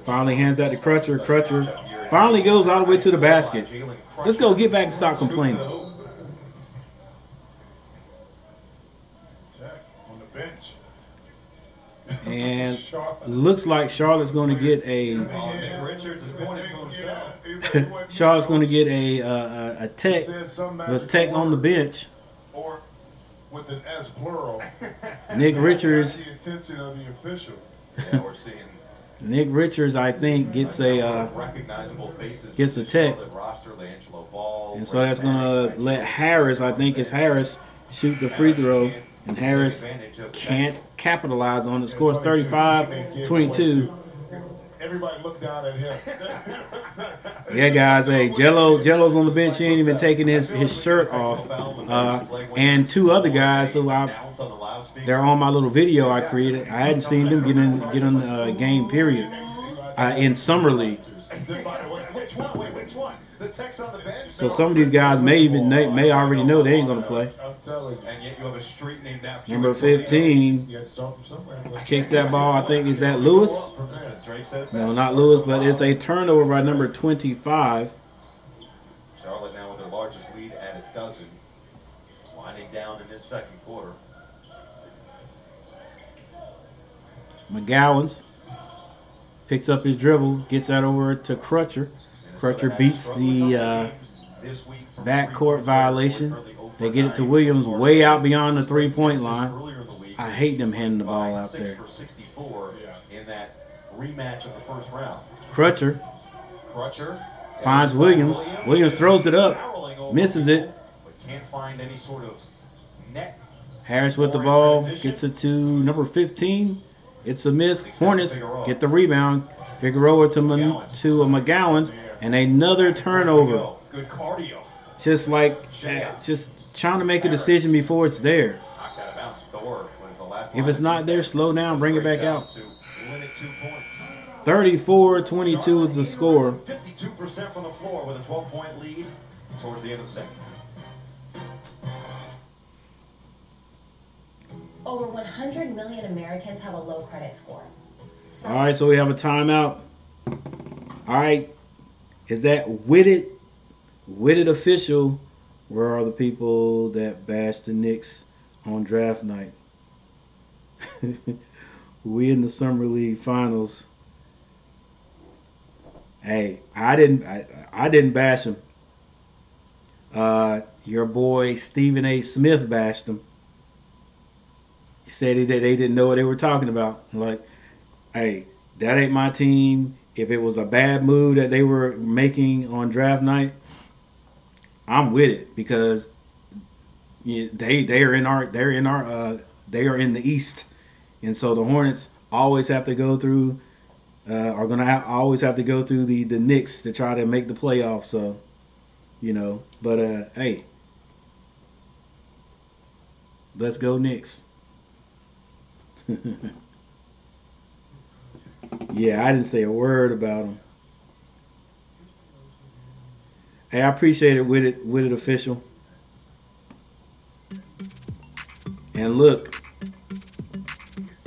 Finally hands that to Crutcher. Crutcher finally goes all the way to the basket. Let's go get back and stop complaining. On the bench. And looks like Charlotte's going to get a Charlotte's going to get a tech. There's tech on the bench. Or with an S plural. Nick Richards. The attention of the officials. Yeah, we're seeing Nick Richards, I think, gets a tech. And so that's going to let Harris, I think it's Harris, shoot the free throw. And Harris can't capitalize on it. Scores 35-22. Everybody look down at him. Yeah, guys. Hey, Jello's on the bench. He ain't even taking his shirt off. And two other guys who They're on my little video I created. I hadn't seen them get on the game period in summer league. Which one? Wait, which one? The text on the bench? So some of these guys may already know they ain't gonna play. I'm telling you. And yet you have a street named after Number you. 15 You got to start from somewhere. kicks that ball. I think is that Lewis? Drake said it No, best. not Lewis, but it's a turnover by number 25. Charlotte now with their largest lead at a dozen. Winding down in this second quarter. McGowan's picks up his dribble, gets that over to Crutcher. Crutcher beats the backcourt violation. They get it to Williams way out beyond the three-point line. I hate them handing the ball out there. In that rematch of the first round. Crutcher Crutcher finds Williams. Williams throws it up, misses it. But can't find any sort of net. Harris with the ball, gets it to number 15. It's a miss. Hornets get the rebound. Figueroa to McGowan's, and another turnover. Good cardio. Just trying to make a decision before it's there. Knocked out of bounds. Thor was the last If line. it's not there, slow down, bring it back out. To limit 2 points. 34-22 is the score. 52% from the floor with a 12-point lead towards the end of the second. Over 100 million Americans have a low credit score. All right, so we have a timeout. All right, is that witted official? Where are the people that bashed the Knicks on draft night? We in the summer league finals. Hey, I didn't bash him. Your boy Stephen A. Smith bashed him. He said they didn't know what they were talking about. Like, hey, that ain't my team. If it was a bad move that they were making on draft night, I'm with it because they are in the East, and so the Hornets always have to go through always have to go through the Knicks to try to make the playoffs. So, but hey, let's go Knicks. Yeah, I didn't say a word about him. Hey, I appreciate it with it official. And look,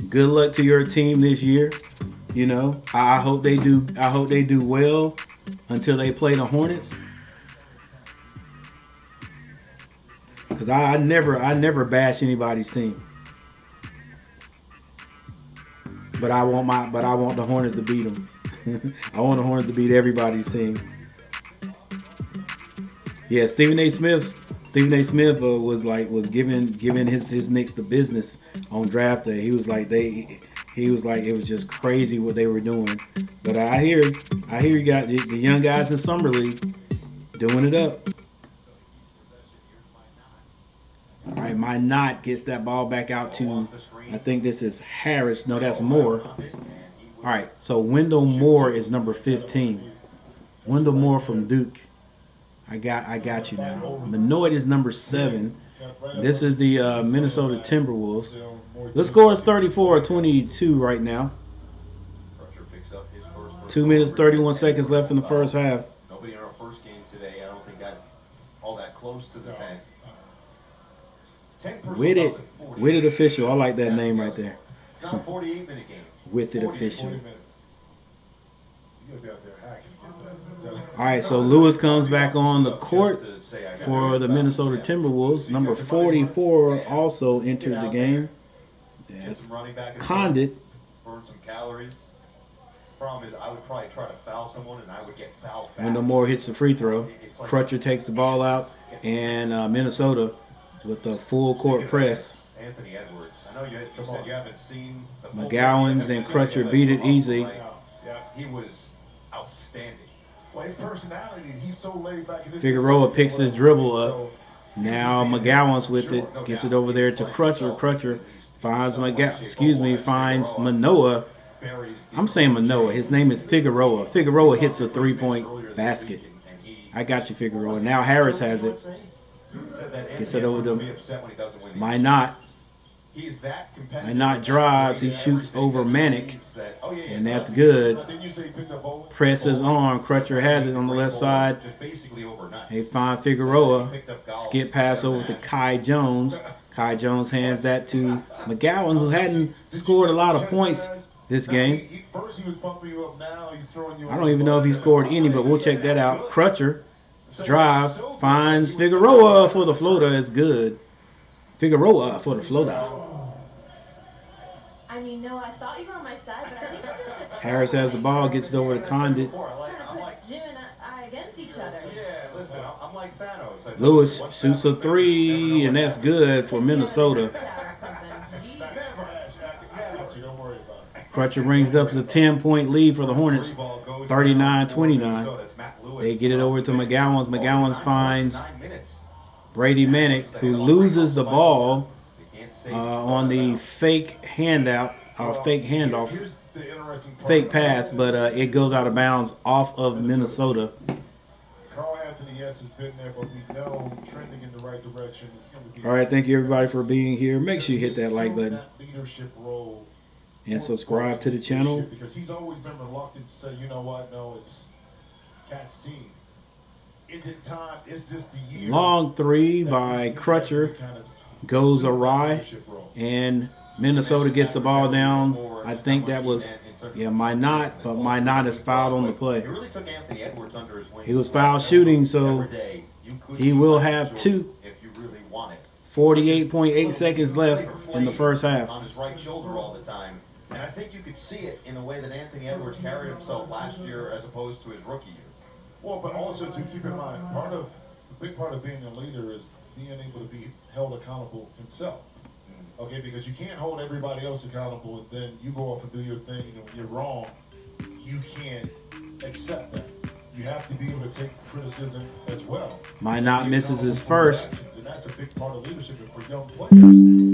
good luck to your team this year. I hope they do well until they play the Hornets. Cause I never bash anybody's team. But I want the Hornets to beat them. I want the Hornets to beat everybody's team. Yeah, Stephen A. Smith was giving his Knicks the business on draft day. He was like it was just crazy what they were doing. But I hear you got the young guys in summer league doing it up. All right, my knot gets that ball back out to, I think this is Harris. No, that's Moore. All right, so Wendell Moore is number 15. Wendell Moore from Duke. I got you now. Manoid is number 7. This is the Minnesota Timberwolves. The score is 34-22 right now. 2 minutes, 31 seconds left in the first half. Nobody in our first game today. I don't think got all that close to the 10. With it official. I like that name right there. It's not a 48-minute game. With it official. You gotta be out there hacking. All right, so Lewis comes back on the court for the Minnesota Timberwolves. Number 44 also enters the game. Yes, Condit. Burn some calories. Problem is, I would probably try to foul someone, and I would get fouled back. Wendell Moore hits the free throw. Crutcher takes the ball out, and Minnesota with the full court press. Anthony Edwards. I know you said you haven't seen the McGowan's and Crutcher beat it easy. He was outstanding. Well, his personality, he's so laid back. Figueroa picks his dribble up. Now McGowan's with it, gets it over there to Crutcher. Crutcher finds finds Manoa. I'm saying Manoa. His name is Figueroa. Figueroa hits a three-point basket. I got you, Figueroa. Now Harris has it. Gets it over to my knot. He's that competitive. Minot drives. He shoots over Manic, and that's Now, good. didn't you say he picked up Bowen? Presses on. Crutcher has it on the left side. Just basically overnight. They find Figueroa. Skip pass over to Kai Jones. Kai Jones hands that to McGowan, who hadn't scored a lot of points this game. First he was pumping you up, now he's throwing you. I don't even know if he scored any, but we'll check that out. Crutcher drive, finds Figueroa for the floater. Is good. Figueroa for the floater. I mean, no, I thought you were on my side, but I think you're just a Harris has the ball, gets it over to Condit. trying to put Jim and I against each other. Yeah, listen, I'm like Thanos. Lewis shoots a three, and that's good for Minnesota. Don't worry about it. Crutcher brings it up to the 10-point lead for the Hornets, 39-29. They get it over to McGowan. McGowan finds Brady Manic, who loses the ball on the fake handoff, Here's the interesting part fake about pass, this. but it goes out of bounds off of Minnesota. Carl Anthony, yes, has been there, but we know trending in the right direction. It's going to be. All right, thank you everybody for being here. Make sure you hit that like button That leadership role and subscribe to the channel. because he's always been reluctant to say, you know what, no, it's Cat's team. Is it time? Is this the year? Long three that by we see Crutcher that kind of goes assume that awry, leadership role? and Minnesota gets the ball down. I think that was, Minot, but Minot is fouled on the play. It really took Anthony Edwards under his wing. He was foul shooting, so he will have two. If you really want it. 48.8 seconds left in the first half. On his right shoulder all the time. And I think you could see it in the way that Anthony Edwards carried himself last year as opposed to his rookie year. Well, but also to keep in mind, a big part of being a leader is being able to be held accountable himself. Okay, because you can't hold everybody else accountable and then you go off and do your thing, and when you're wrong, you can't accept that. You have to be able to take criticism as well. Minot misses his first. And that's a big part of leadership. And for young players,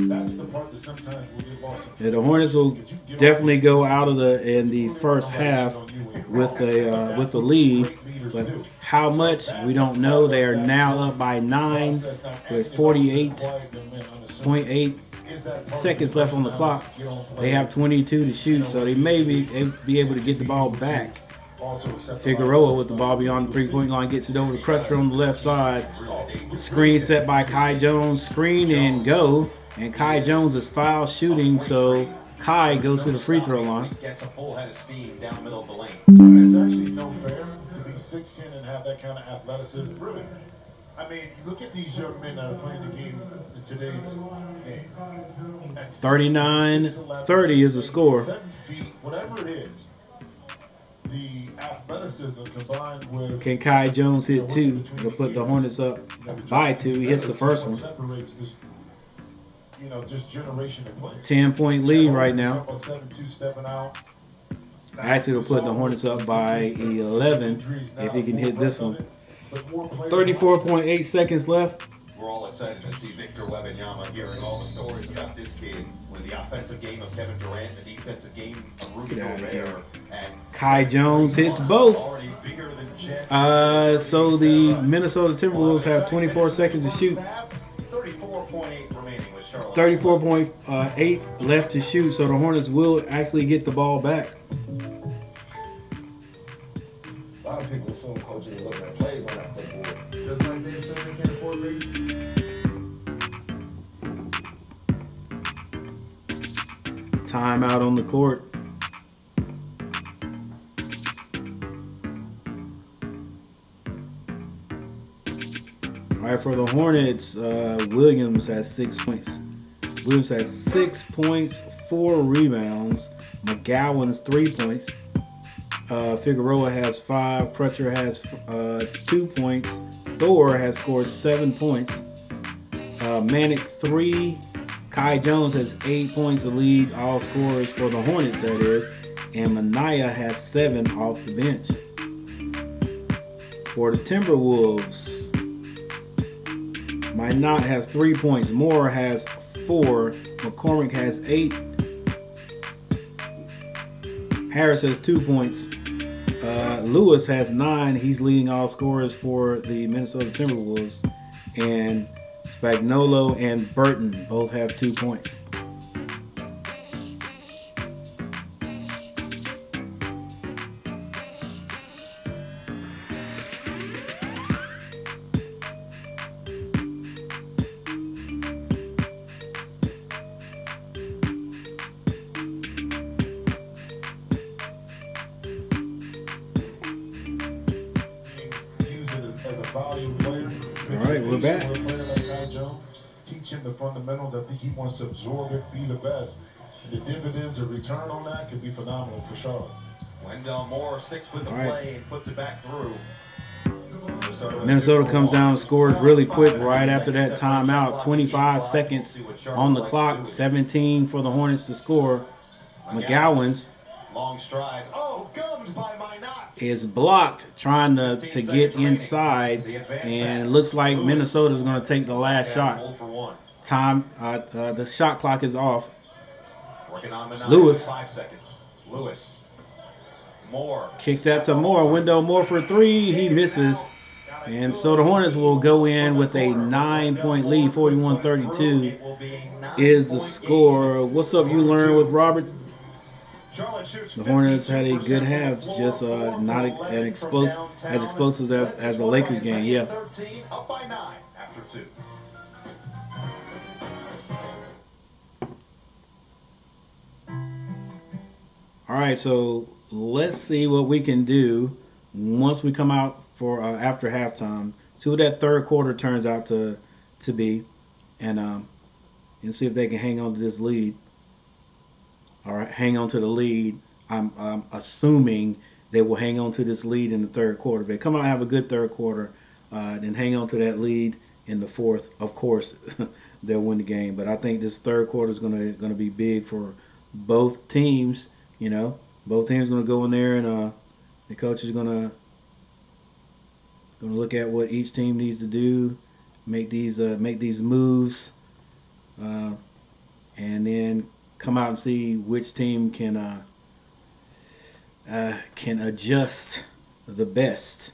that's the part that sometimes will get lost. Yeah, the Hornets will definitely go out of the first half with the lead, but how much we don't know. They are now up by 9 with 48.8 seconds left on the clock. They have 22 to shoot, so they may be able to get the ball back. Figueroa with the ball beyond the three-point line gets it over to Crutcher on the left side. Screen set by Kai Jones. Screen and go. And Kai Jones is foul shooting, so Kai goes to the free throw line. Gets a full head of steam down the middle of the lane. It's actually no fair to be 6'10" and have that kind of athleticism. Really. I mean, look at these young men that are playing the game in today's game. 39-30 is the score. 7 feet, whatever it is. The athleticism combined with. Can Kai Jones hit two? It'll put the Hornets up by 2. He hits the first one. Separates this, just generation of play. 10-point lead right now. 7-2 stepping out. Actually, it'll put the Hornets up by 11 if he can hit this one. 34.8 seconds left. We're all excited to see Victor Wembanyama, hearing all the stories about this kid with the offensive game of Kevin Durant, the defensive game of Rudy Get out of here. Gobert, and Kai Jones hits both. already bigger than Chet. So the Minnesota Timberwolves have 24 seconds to shoot. 34.8 remaining with Charlotte. 34.8 left to shoot, so the Hornets will actually get the ball back. A lot of people assume coaches are looking at plays on that clipboard. Just like they assume they can't afford big. Timeout on the court. All right, for the Hornets, Williams has 6 points. Williams has 6 points, 4 rebounds. McGowan's 3 points. Figueroa has 5. Crutcher has 2 points. Thor has scored 7 points. Manic 3. Kai Jones has 8 points to lead all scorers for the Hornets, that is. And Minaya has 7 off the bench. For the Timberwolves, Minot has 3 points. Moore has 4. McCormick has 8. Harris has 2 points. Lewis has 9. He's leading all scorers for the Minnesota Timberwolves. And Spagnolo and Burton both have 2 points. valuable player. All right, we're back. With a player like Ty Jones, teach him the fundamentals. I think he wants to absorb it, be the best. And the dividends or return on that could be phenomenal for Charlotte. Wendell Moore sticks with the play and puts it back through. Minnesota comes down and scores really quick right after that timeout. 25 seconds on the clock. 17 for the Hornets to score. McGowan's long stride. Oh, gummed by my knot. Is blocked trying to get inside, and it looks like Minnesota is going to take the last shot. Time, the shot clock is off. Lewis. 5 seconds. Lewis. Moore. Kicks that to Moore. Wendell Moore for three. He misses. And so the Hornets will go in with a 9-point lead. 41-32 is the score. What's up, you learn with Robert? The Hornets had a good half, just not as explosive as the Lakers game. Yeah. Up by 9 after 2. All right, so let's see what we can do once we come out for after halftime. See what that third quarter turns out to be, and see if they can hang on to this lead or hang on to the lead. I'm assuming they will hang on to this lead in the third quarter. If they come out and have a good third quarter, then hang on to that lead in the fourth. Of course, they'll win the game. But I think this third quarter is going to be big for both teams. You know, both teams going to go in there, and the coach is going to look at what each team needs to do, make these moves, and then come out and see which team can adjust the best.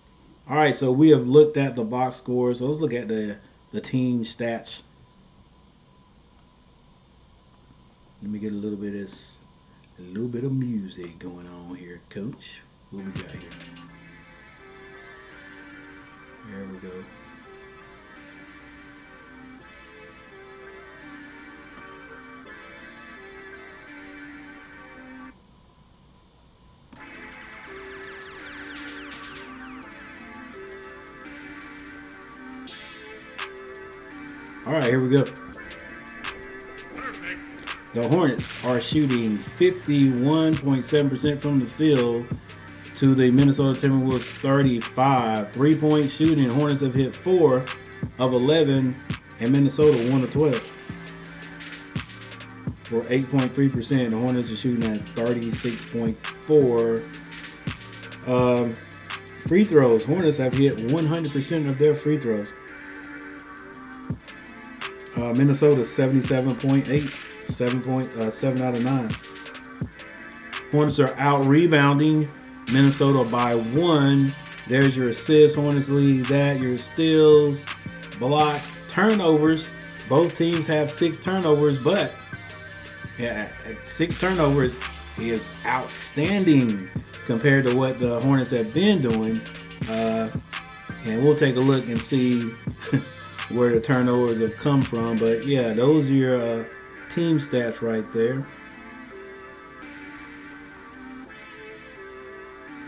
All right, so we have looked at the box scores. So let's look at the team stats. Let me get a little bit of music going on here, Coach. What we got here? There we go. All right, here we go. The Hornets are shooting 51.7% from the field to the Minnesota Timberwolves 35. 3-point shooting. Hornets have hit 4 of 11, and Minnesota 1 of 12 for 8.3%. The Hornets are shooting at 36.4. Free throws. Hornets have hit 100% of their free throws. Minnesota 77.8, 7 out of 9. Hornets are out rebounding Minnesota by 1. There's your assists. Hornets lead that. Your steals, blocks, turnovers. Both teams have 6 turnovers, but 6 turnovers is outstanding compared to what the Hornets have been doing. And we'll take a look and see where the turnovers have come from. But yeah, those are your team stats right there.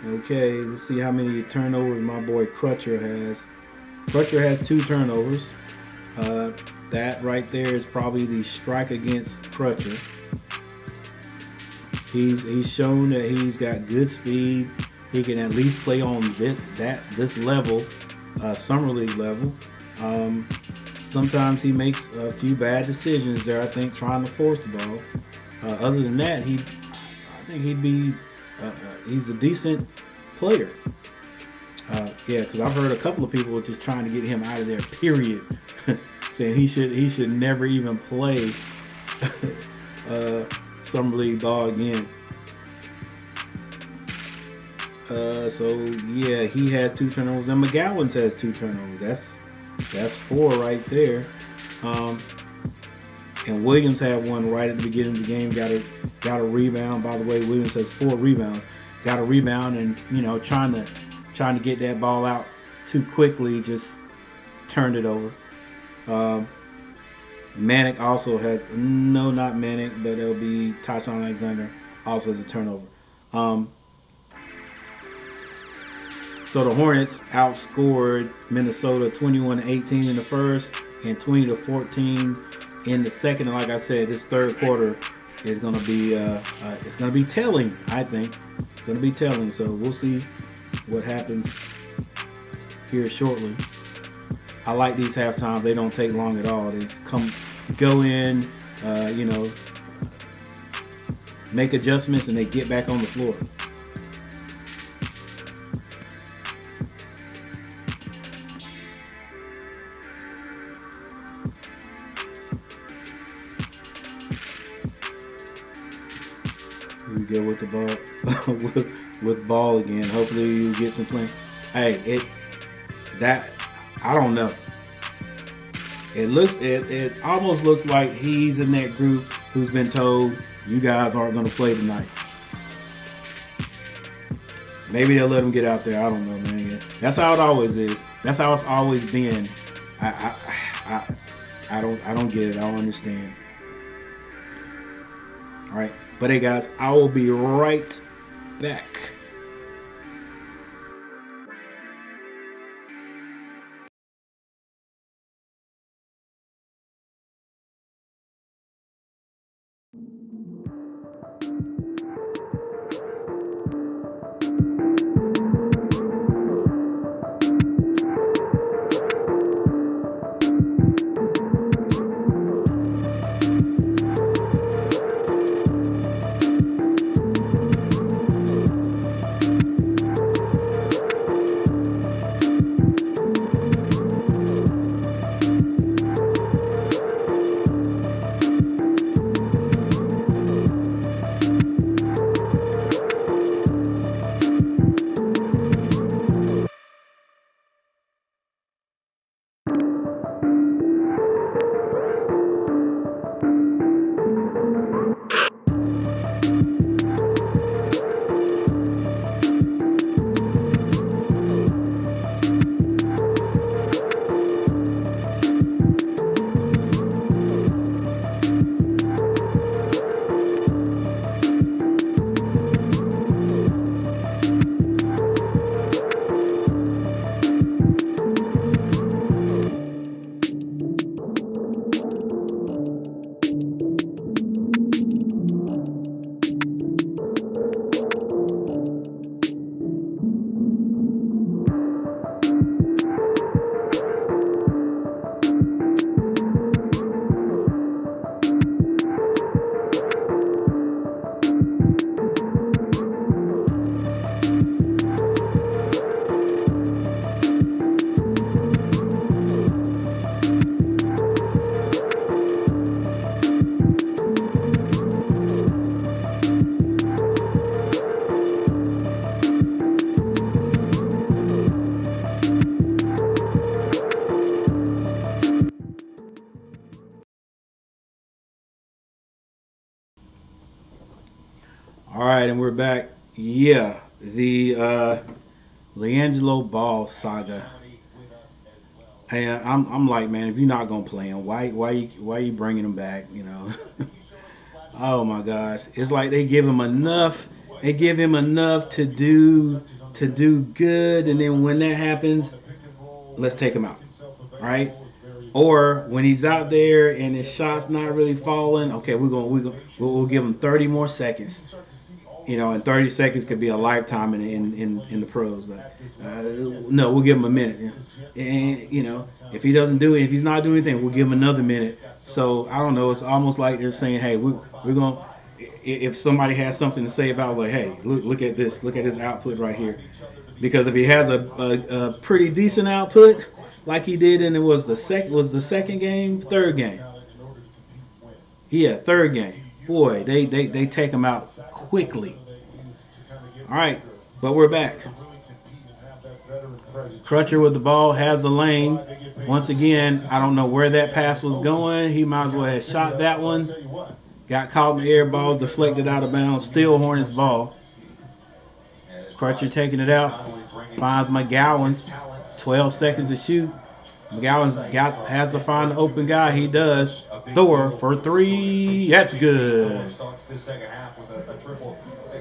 Okay, let's see how many turnovers my boy Crutcher has. Crutcher has 2 turnovers. That right there is probably the strike against Crutcher. He's shown that he's got good speed. He can at least play on this level, summer league level. Sometimes he makes a few bad decisions there, I think, trying to force the ball. Other than that, I think he's a decent player. Yeah, because I've heard a couple of people just trying to get him out of there, period. Saying he should never even play summer league ball again. So yeah, he has 2 turnovers, and McGowan's has 2 turnovers. That's 4 right there. And Williams had 1 right at the beginning of the game. Got a rebound. By the way, Williams has 4 rebounds. Got a rebound, and trying to get that ball out too quickly, just turned it over. Manic also has not Manic, but it'll be Tyshawn Alexander also has a turnover. So the Hornets outscored Minnesota 21-18 in the first and 20-14 in the second. And like I said, this third quarter is going to be it's going to be telling. I think it's going to be telling. So we'll see what happens here shortly. I like these halftimes. They don't take long at all. They just go in, make adjustments, and they get back on the floor. We go with the ball, with ball again. Hopefully you get some playing. Hey, I don't know. It almost looks like he's in that group who's been told you guys aren't going to play tonight. Maybe they'll let him get out there. I don't know, man. That's how it always is. That's how it's always been. I don't get it. I don't understand. All right, but hey guys, I will be right back. All right, and we're back. Yeah, the LiAngelo Ball saga. Hey, I'm like, man, if you're not gonna play him, why you bringing him back? Oh my gosh, it's like they give him enough. They give him enough to do good, and then when that happens, let's take him out. All right. Or when he's out there and his shot's not really falling, okay, we'll give him 30 more seconds. And 30 seconds could be a lifetime in the pros. But, no, we'll give him a minute. And if he doesn't do it, if he's not doing anything, we'll give him another minute. So I don't know. It's almost like they're saying, hey, we're gonna. If somebody has something to say about like, hey, look at this output right here, because if he has a pretty decent output, like he did, and it was the second game, third game. Yeah, third game. Boy, they take him out quickly. All right, but we're back. Crutcher with the ball, has the lane. Once again, I don't know where that pass was going. He might as well have shot that one. Got caught in the air, ball deflected out of bounds. Still Hornets ball. Crutcher taking it out. Finds McGowan. 12 seconds to shoot. McGowan has to find the open guy. He does. Thor for three. That's good.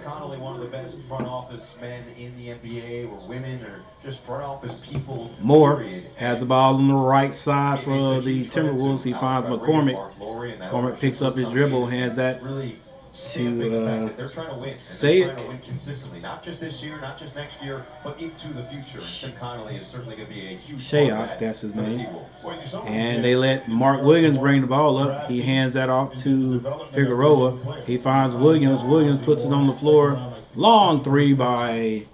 Connolly one of the best front office men in the NBA, or women, or just front office people? Moore period? has the ball on the right side for It's a the huge credit Timberwolves. to He finds Alex Rodriguez, McCormick. Mark Lowry, and that McCormick ownership picks up group his comes dribble, in hands that really stamping the fact that they're trying to win. And say they're it. trying to win consistently, not just this year, not just next year, but into the future. And Tim Connolly is certainly going to be a huge part of Shayok, that that's his for the name. T-Wolves. And they let Mark Williams bring the ball up. He hands that off to Figueroa. He finds Williams. Williams puts it on the floor. Long three by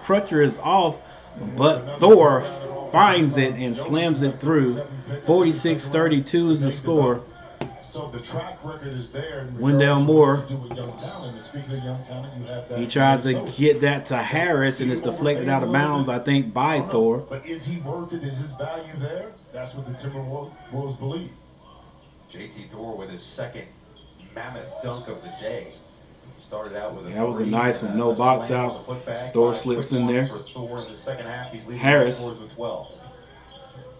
Crutcher is off, but Thor finds it and slams it through. 46-32 is the score. So the track record is there. Wendell Moore. He He tries to get that to Harris, and it's deflected out of bounds, I think, by Thor. But is he worth it? Is his value there? That's what the Timberwolves believe. JT Thor with his second mammoth dunk of the day. Started out with That was a nice one. No box out. Thor slips in there. Harris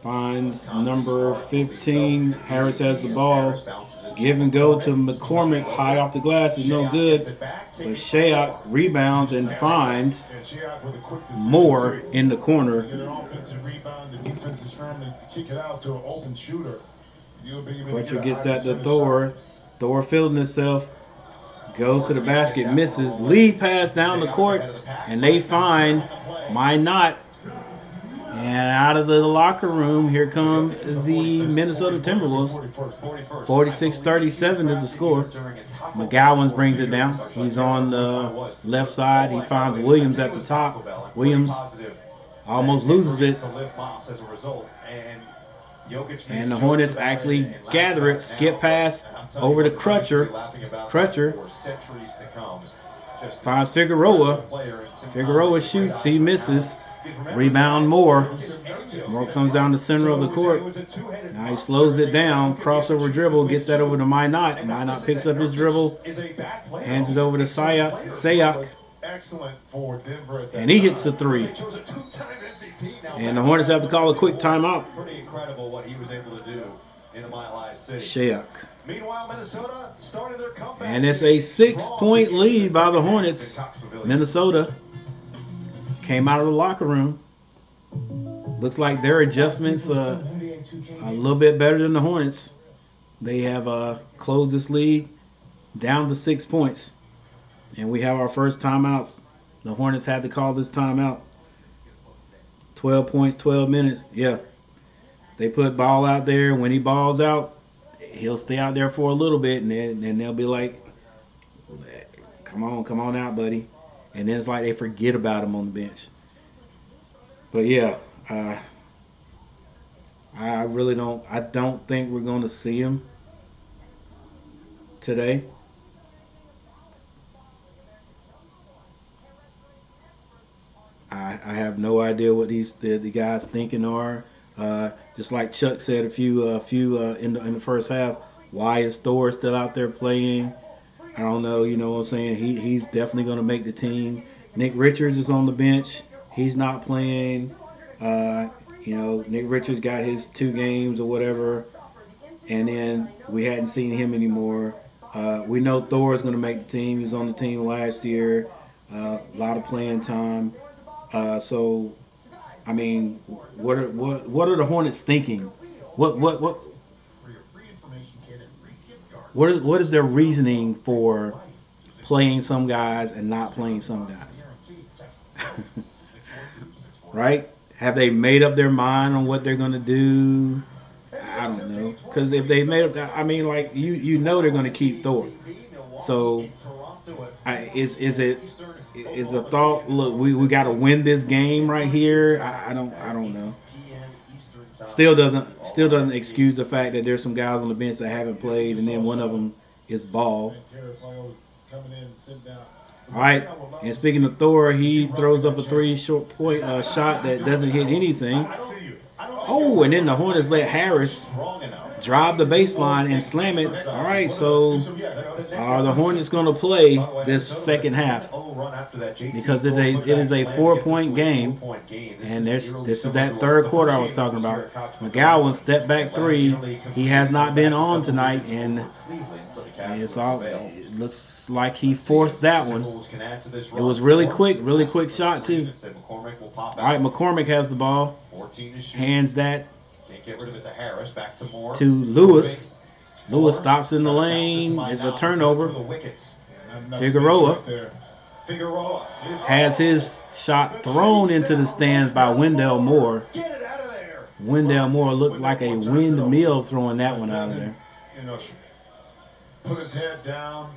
finds number 15. Harris has the ball. Give and go to McCormick. High off the glass is no good. But Shayok rebounds and finds Moore in the corner. Get an offensive rebound. The defense is trying to kick it out to an open shooter. Crutcher gets that to Thor. Thor fielding himself. Goes to the basket, misses. Lead pass down the court, and they find Minot. And out of the locker room, here come the Minnesota Timberwolves. 46-37 is the score. McGowan brings it down. He's on the left side. He finds Williams at the top. Williams almost loses it. And the Hornets actually gather it, skip pass over to Crutcher. Crutcher finds Figueroa. Figueroa shoots, he misses. Rebound Moore. Moore comes down the center of the court. Now he slows it down. Crossover dribble, gets that over to Minot. Minot picks up his dribble, hands it over to Sayok. And he hits the three. And the Hornets have to call a quick timeout. Pretty incredible what he was able to do in the Mile High City. Shayok. Meanwhile, Minnesota started their comeback. And it's a 6-point lead by the Hornets. Minnesota came out of the locker room. Looks like their adjustments are a little bit better than the Hornets. They have closed this lead down to 6 points. And we have our first timeouts. The Hornets had to call this timeout. 12 points, 12 minutes. Yeah. They put ball out there. When he balls out, he'll stay out there for a little bit, and then they'll be like, come on out, buddy. And then it's like they forget about him on the bench. But yeah, I don't think we're going to see him today. I have no idea what the guys thinking are. Just like Chuck said a few in the first half, why is Thor still out there playing? I don't know. You know what I'm saying? He's definitely going to make the team. Nick Richards is on the bench. He's not playing. Nick Richards got his 2 games or whatever, and then we hadn't seen him anymore. We know Thor is going to make the team. He was on the team last year. A lot of playing time. So, I mean, what are the Hornets thinking? What is their reasoning for playing some guys and not playing some guys? Right? Have they made up their mind on what they're going to do? I don't know. Because if they made up, I mean, like you know they're going to keep Thor. So, is a thought? Look, we got to win this game right here. I don't know. Still doesn't excuse the fact that there's some guys on the bench that haven't played, and then one of them is Ball. All right, and speaking of Thor, he throws up a 3 short point shot that doesn't hit anything. Oh, and then the Hornets let Harris drive the baseline and slam it. All right, so are the Hornets going to play this second half? Because it is a 4-point game, and this is that third quarter I was talking about. McGowan step back 3. He has not been on tonight, and it's all Looks like he forced that one. Timberwolves can add to this It run. was really quick shot too. Instead, McCormick will pop All right, out. McCormick has the ball. 14 to shoot. Hands that Can't get rid of it to Harris. Back to Moore. to Lewis. Moore Lewis stops in the trying to bounce it to lane. my It's a now through turnover. the wickets. Figueroa Figueroa has his shot thrown into the stands by Wendell Moore. Get it out of there. Wendell Moore looked like a windmill throwing that one out of there. You know, put his head down,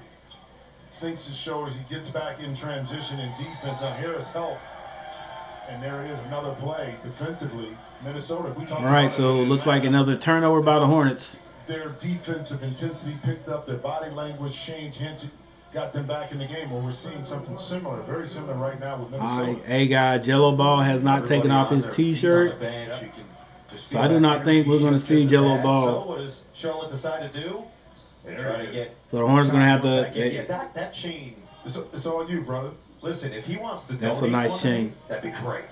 sinks his shoulders, he gets back in transition and defense. Now Harris help. And there it is, another play defensively. Minnesota, we talked All right, about so it looks like another turnover by the Hornets. their defensive intensity picked up, their body language changed, hence it got them back in the game. Well, we're seeing something similar, very similar right now with All Minnesota. right, A guy Jello Ball has not taken off his T-shirt, so I do not think we're going to see Jello So Ball. what does Charlotte decide to do? They try to get. So the Hornets are going to have Yeah, to. that chain. It's on you, brother. Listen, if he wants to That's a donate nice one to me, chain. that'd be great.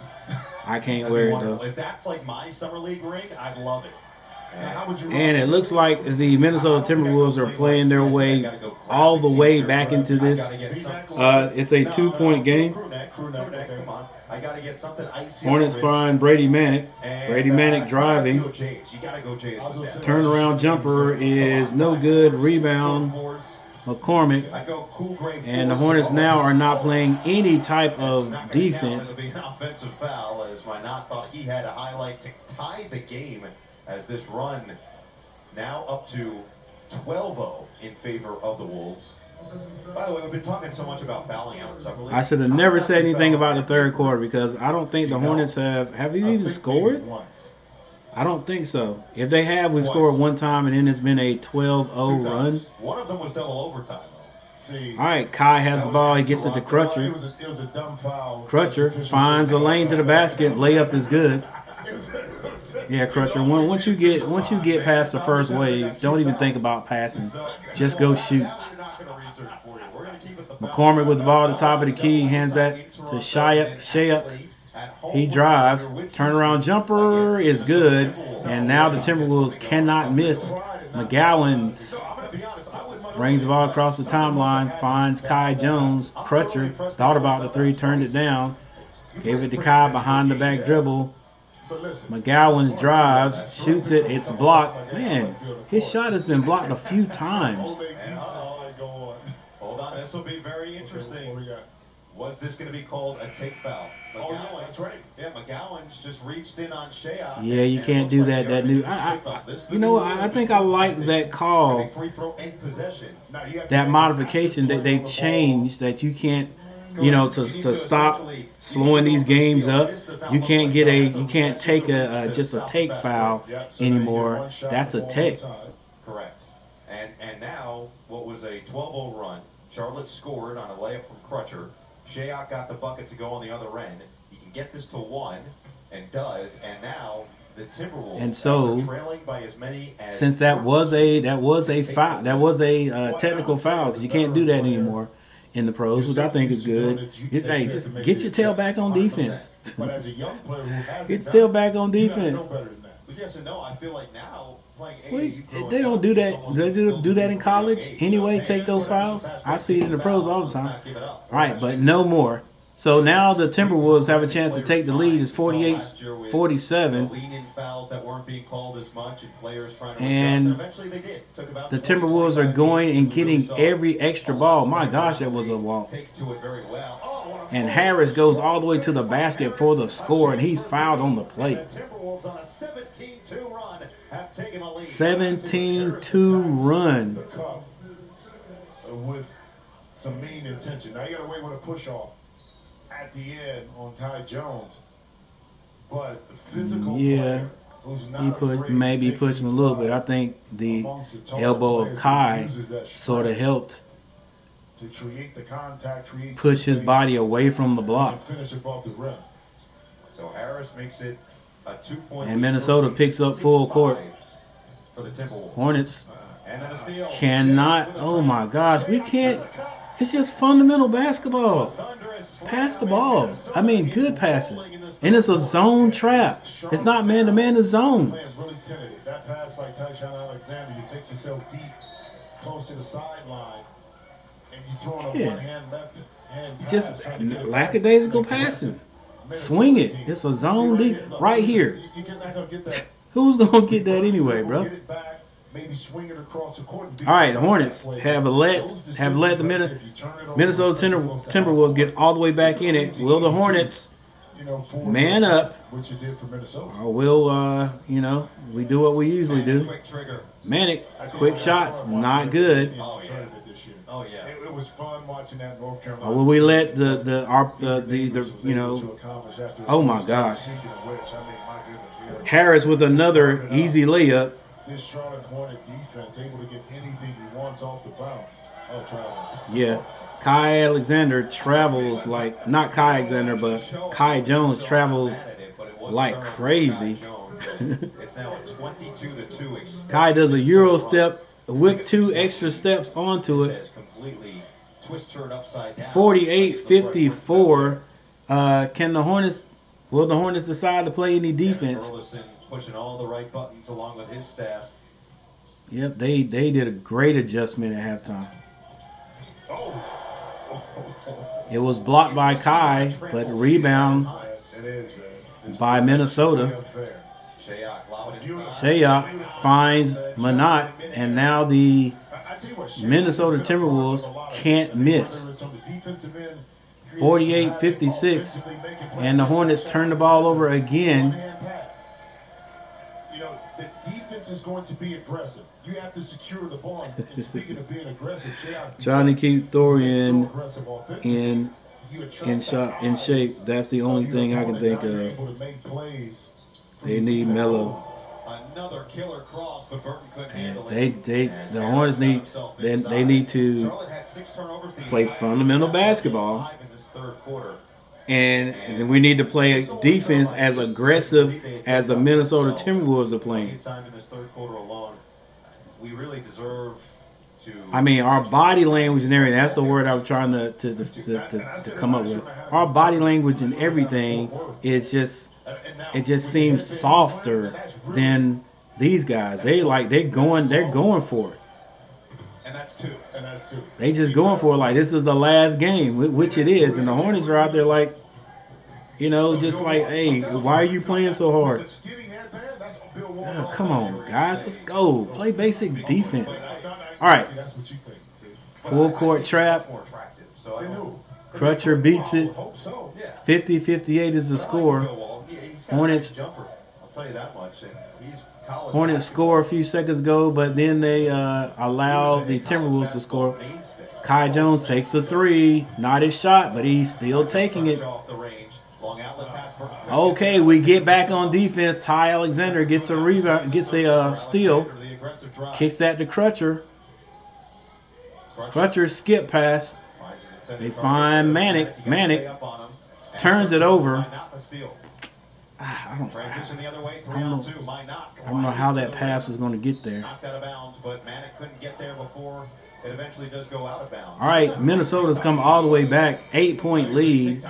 I can't That'd wear be it wonderful. though. If that's like my summer league ring, I'd love it. Now, how would you And it looks like the Minnesota Timberwolves are playing their way all the way back into this. It's a 2-point game. Crew neck, come on. I gotta get something icy. Hornets find Brady Manick. Brady Manick driving. You gotta go James with that. Turnaround jumper is no good. Rebound. McCormick. I go cool grade And the fours. Hornets now are not playing any type of Not gonna count. defense. It'll be an offensive foul, as Minot thought he had a highlight to tie the game, as this run now up to 12-0 in favor of the Wolves. By the way, we've been talking so much about fouling out in summer league. I should have never said anything about the third quarter because I don't think the Hornets have you even scored? I don't think so. If they have, we've scored one time and then it's been a 12-0 run. One of them was double overtime, though. See, All right, Kai has the ball. He gets it to it Crutcher. was a dumb foul. Crutcher finds a lane to the basket. Layup is good. Yeah, Crutcher. Once you get past the first wave, don't even think about passing. Just go shoot. McCormick with the ball at the top of the key, hands that to Shayuk. He drives. Turnaround jumper is good. And now the Timberwolves cannot miss. McGowan's brings the ball across the timeline, finds Kai Jones. Crutcher thought about the three, turned it down. Gave it to Kai behind the back dribble. McGowan drives, shoots it, it's blocked. Man, his shot has been blocked a few times. Hold on, this will be very interesting. Was this going to be called a take foul? McGowan, that's right. Yeah, McGowan's just reached in on Shea. Yeah, you can't do that. That new, I think I like that call. That modification that they changed, that you can't, to stop slowing these games up. You can't take just a take foul anymore. That's a take. Correct. And now what was a 12-0 run? Charlotte scored on a layup from Crutcher. Shayok got the bucket to go on the other end. He can get this to one, and does. And now the Timberwolves and so, are trailing by as many as since that was a foul, that was a technical foul, because you can't do that anymore in the pros, which I think is good. Hey, just get your tail back on defense. Get your tail back on defense. Yes and no. I feel like now playing they don't do that. They do that in college anyway. Take those fouls. I see it in the pros all the time. All right, but no more. So now the Timberwolves have a chance to take the lead. It's 48-47. And the Timberwolves are going and getting every extra ball. My gosh, that was a walk. And Harris goes all the way to the basket for the score, and he's fouled on the plate. 17-2 run. With some mean intention. Now you got away with a push off at the end on Ty Jones, but physical player who's not he pushed him a little bit. I think the elbow of Kai sort of helped to create the contact, push his body away from the block. Finish above the rim. So Harris makes it a 2-point. And Minnesota picks up full court. For the Timberwolves. Hornets cannot. Oh my gosh, we can't. It's just fundamental basketball. Pass the ball. I mean, good passes. And it's a zone trap. It's not man-to-man, it's zone. Playing really tentative. That pass by Tyshawn Alexander, you take yourself deep, close to the sideline. and you throw on a Yeah. one-hand left hand pass, Just trying to get it back. lackadaisical passing. Swing it. It's a zone deep right here. You're not gonna get that. Who's gonna get that anyway, bro? Get it back, maybe swing it across the court and beat All right, the yourself Hornets that way. have let Those the decisions right there, if you turn it over, Minnesota especially close to Timberwolves half get all the way back in it. Will the Hornets man up? Which you did for Minnesota. Or will we do what we usually do? Quick trigger. Manic, quick shots, not good. Oh, yeah. Oh, yeah. It was fun watching that North Carolina. Or will we let the oh my gosh, Harris with another easy layup. This Charlotte Hornet defense able to get anything he wants off the bounce. Oh, travel. Yeah. Kai Alexander travels like, not Kai Alexander, but Kai Jones travels like crazy. It's now a 22-2 extended. Kai does a Euro step, whip 2 extra steps onto it. Completely twist her upside down. 48-54. Will the Hornets decide to play any defense? Burleson pushing all the right buttons along with his staff. Yep, they did a great adjustment at halftime. It was blocked by Kai, but rebound by Minnesota. Shayok finds Manat, and now the Minnesota Timberwolves can't miss. 48-56, and the Hornets turn the ball over again. You know, the defense is going to be aggressive. You have to secure the ball. And speaking of being aggressive, trying to keep Thorian in in shape. That's the only thing I can think of. They need Melo. Another killer cross, but Burton couldn't handle And it. the Hornets need they need to play fundamental basketball, and we need to play defense as aggressive as the Minnesota Timberwolves are playing. Time in this third quarter alone, we really deserve to. I mean, our body language and everything. That's the word I was trying to come up with. Our body language and everything is just. It just seems softer than these guys. They're going for it. And that's two. They just going for it like this is the last game, which it is. And the Hornets are out there like, just like, hey, why are you playing so hard? Oh, come on, guys, let's go. Play basic defense. All right. Full court trap. Crutcher beats it. 50-58 is the score. Hornets score a few seconds ago, but then they allow the Timberwolves to score. Kai Jones takes a 3, not his shot, but he's still taking it. Okay, we get back on defense. Ty Alexander gets a rebound, gets a steal, kicks that to Crutcher. Crutcher skip pass. They find Manic. Manic turns it over. I don't know how that pass was going to get there. All right, Minnesota's come all the way back. 8-point lead.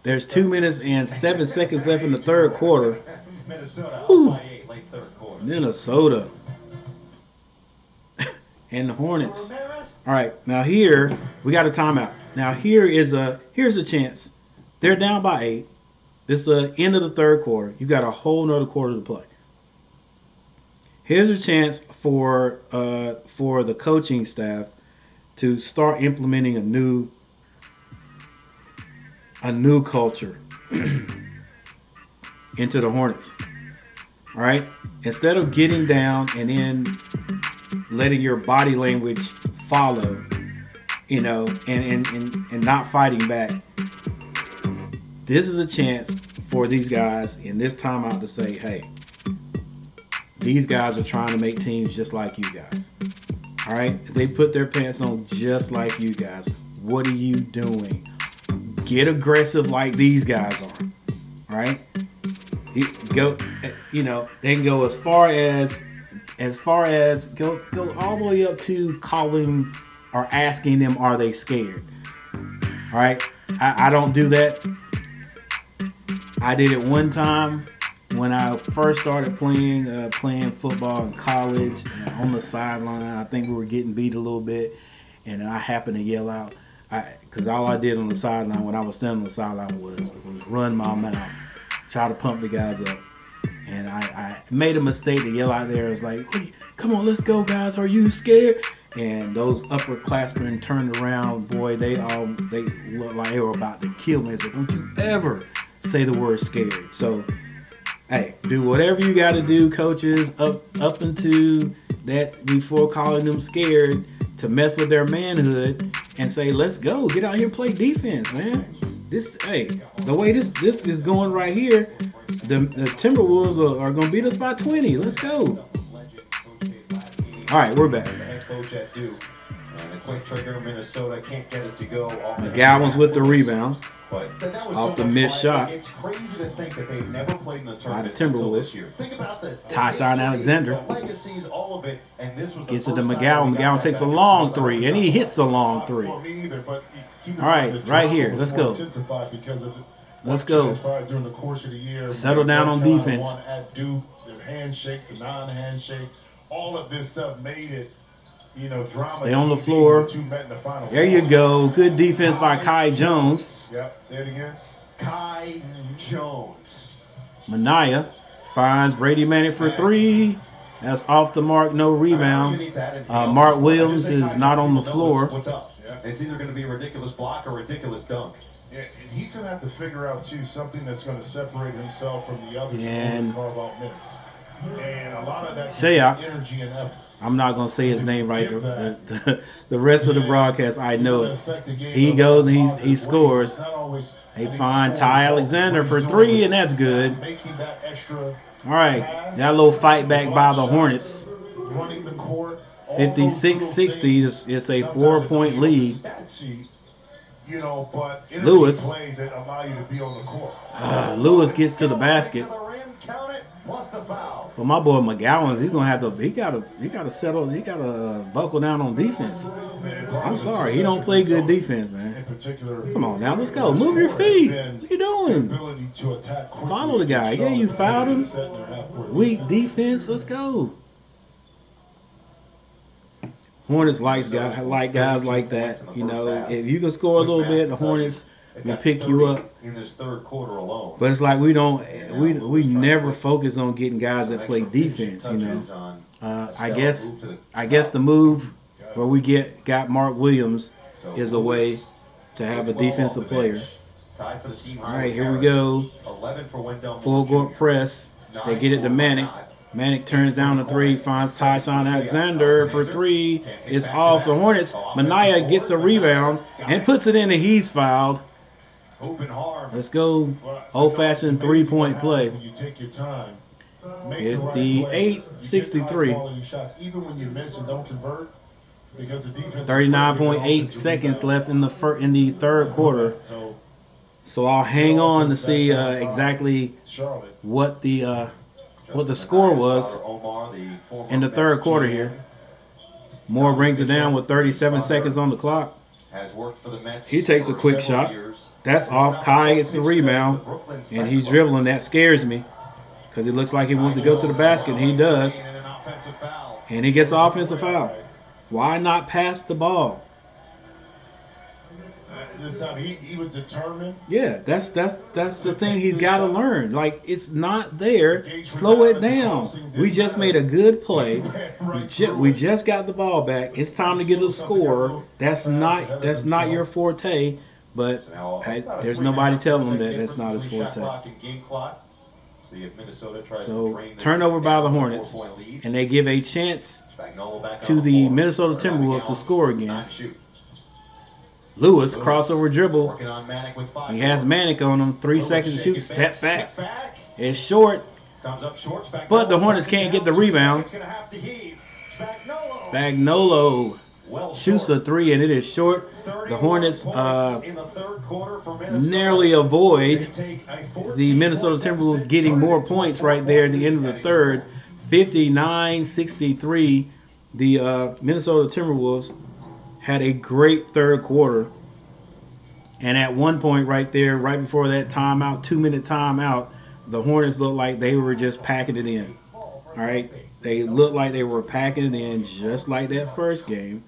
There's 2 minutes and 7 seconds left in the third quarter. Whew. Minnesota. And the Hornets. All right, now here we got a timeout. Now here's a chance. They're down by 8. This is the end of the third quarter. You got a whole nother quarter to play. Here's a chance for the coaching staff to start implementing a new culture into the Hornets. All right? Instead of getting down and then letting your body language follow, and not fighting back. This is a chance for these guys in this timeout to say, hey, these guys are trying to make teams just like you guys. All right? They put their pants on just like you guys. What are you doing? Get aggressive like these guys are. All right? They can go as far as go all the way up to calling or asking them, are they scared? All right? I don't do that. I did it one time when I first started playing football in college on the sideline. I think we were getting beat a little bit, and I happened to yell out, because all I did on the sideline when I was standing on the sideline was run my mouth, try to pump the guys up. And I made a mistake to yell out there. I was like, hey, come on, let's go, guys. Are you scared? And those upperclassmen turned around. Boy, they looked like they were about to kill me. I said, don't you ever say the word scared. So, hey, do whatever you got to do, coaches, up into that before calling them scared, to mess with their manhood and say, let's go. Get out here and play defense, man. The way this is going right here, the Timberwolves are going to beat us by 20. Let's go. All right, we're back. The head coach at Duke. And the quick trigger, Minnesota can't get it to go. McGowan's with the rebound. But that was Off so the much missed fun. shot. It's crazy to think that they've never played in the By the tournament until Timberwolves. this year. Think about the Tyshawn history, Alexander. the legacies, all of it, and this was the Gets it to first time McGowan. we got McGowan that takes a back long into the three, and he hits a long three. Well, me either, but keep in All right, mind the right here. drama Let's was more go. intensified because of Let's what go. transpired during the course of the year. Settle down on North Carolina defense. won at Duke, the handshake, the non-handshake, all of this stuff made it, drama. Stay on the TV floor. when the two met in the final There you four. go. Good defense by Kai Jones. Yep. Say it again. Kai Jones. Manaya finds Brady Manning for three. That's off the mark, no rebound. Mark Williams is not on the floor. What's up? It's either going to be a ridiculous block or a ridiculous dunk. Yeah, and he's going to have to figure out, too, something that's going to separate himself from the others And- and carve out minutes. And a lot of that Shayak. energy and effort. I'm not going to say his name right. The rest of the broadcast, I know it. He goes and he scores. They find Ty Alexander for three, and that's good. Making that extra All right, that little fight back by the Hornets. running the court, 56-60. It's a 4-point lead. But Lewis. plays that allow you to be on the court. Lewis gets to the basket. To the rim, count it, plus the foul. But my boy McGowan, he's gonna have to. He gotta settle. He gotta buckle down on defense. I'm sorry, he don't play good defense, man. In particular, Come on now, let's go. Move your feet. What you the doing? ability to attack quickly. Follow the guy. Yeah, you fouled him. Set in their half-court Weak lead. defense. Let's go. Hornets like guys like that. If you can score a little bit, the Hornets will pick you up. In this third quarter alone. But it's like we never focus on getting guys that play defense. I guess the move where we got Mark Williams is a way to have a defensive player. Tied for the team All right, here we go. 11 for Wendell Full Moore court Jr. press. They get it to Manic. Manic turns down the three, finds Tyshawn Alexander for three. It's off the Hornets. Manaya gets a rebound and puts it in, and he's fouled. Open hard. Let's go. Well, Old-fashioned three-point what play. happens when you take your time. Make the right plays. You get 58-63. high-quality shots, even when you miss and don't convert, because the defense is 39.8 seconds left in the third quarter. So I'll hang on to see exactly Charlotte. what the score was in the third quarter here. Moore brings it down with 37 seconds on the clock. Has worked for the Mets He takes a for quick several shot. years. That's off. Kai gets the rebound, and he's dribbling. That scares me because it looks like he wants to go to the basket, and he does. And an offensive foul. And he gets an offensive foul. Why not pass the ball? This time he was determined. Yeah, that's the thing he's got to learn. Like, it's not there. Slow it down. We just made a good play. We just got the ball back. It's time to get a score. That's not your forte. But there's nobody telling him that that's not his forte. So turnover by the Hornets, and they give a chance to the Minnesota Timberwolves to score again. Lewis, crossover dribble. He has Manic on him. 3 seconds to shoot. Step back. It's short. But the Hornets can't get the rebound. Spagnolo shoots a three, and it is short. The Hornets narrowly avoid the Minnesota Timberwolves getting more points right there at the end of the third. 59-63. The Minnesota Timberwolves had a great third quarter. And at one point right there, right before that timeout, 2-minute timeout, the Hornets looked like they were just packing it in. All right? They looked like they were packing it in just like that first game.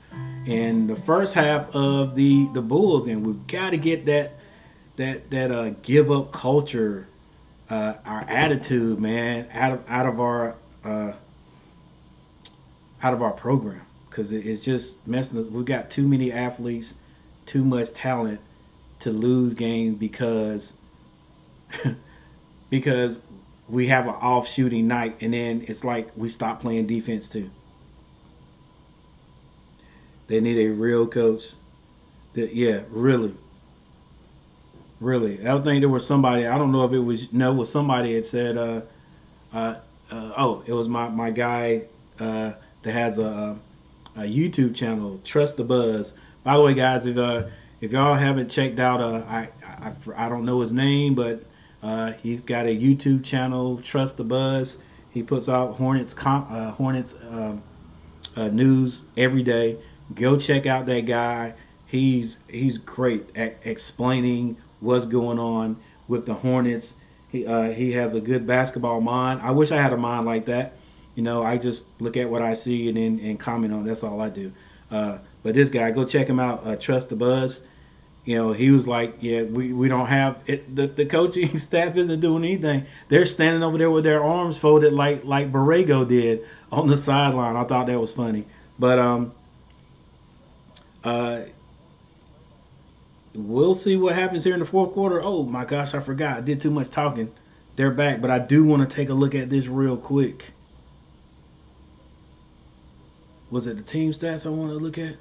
in the first half of the Bulls, and we've got to get that give up culture, our attitude, man, uh, out of our program, because it's just messing us. We've got too many athletes, too much talent to lose games because because we have an off shooting night, and then it's like we stop playing defense too. They need a real coach. That yeah, really, really. I think there was somebody. I don't know if it was no, it was somebody that said, oh, it was my guy that has a YouTube channel, Trust the Buzz. By the way, guys, if y'all haven't checked out, I don't know his name, but he's got a YouTube channel, Trust the Buzz. He puts out Hornets news every day. Go check out that guy. He's great at explaining what's going on with the Hornets. He has a good basketball mind. I wish I had a mind like that. You know, I just look at what I see and comment on it. That's all I do. But this guy, go check him out. Trust the Buzz. You know, he was like, yeah, we don't have it. The coaching staff isn't doing anything. They're standing over there with their arms folded like Borrego did on the sideline. I thought that was funny. But we'll see what happens here in the fourth quarter. Oh my gosh, I forgot. I did too much talking. They're back, but I do want to take a look at this real quick. Was it the team stats I want to look at?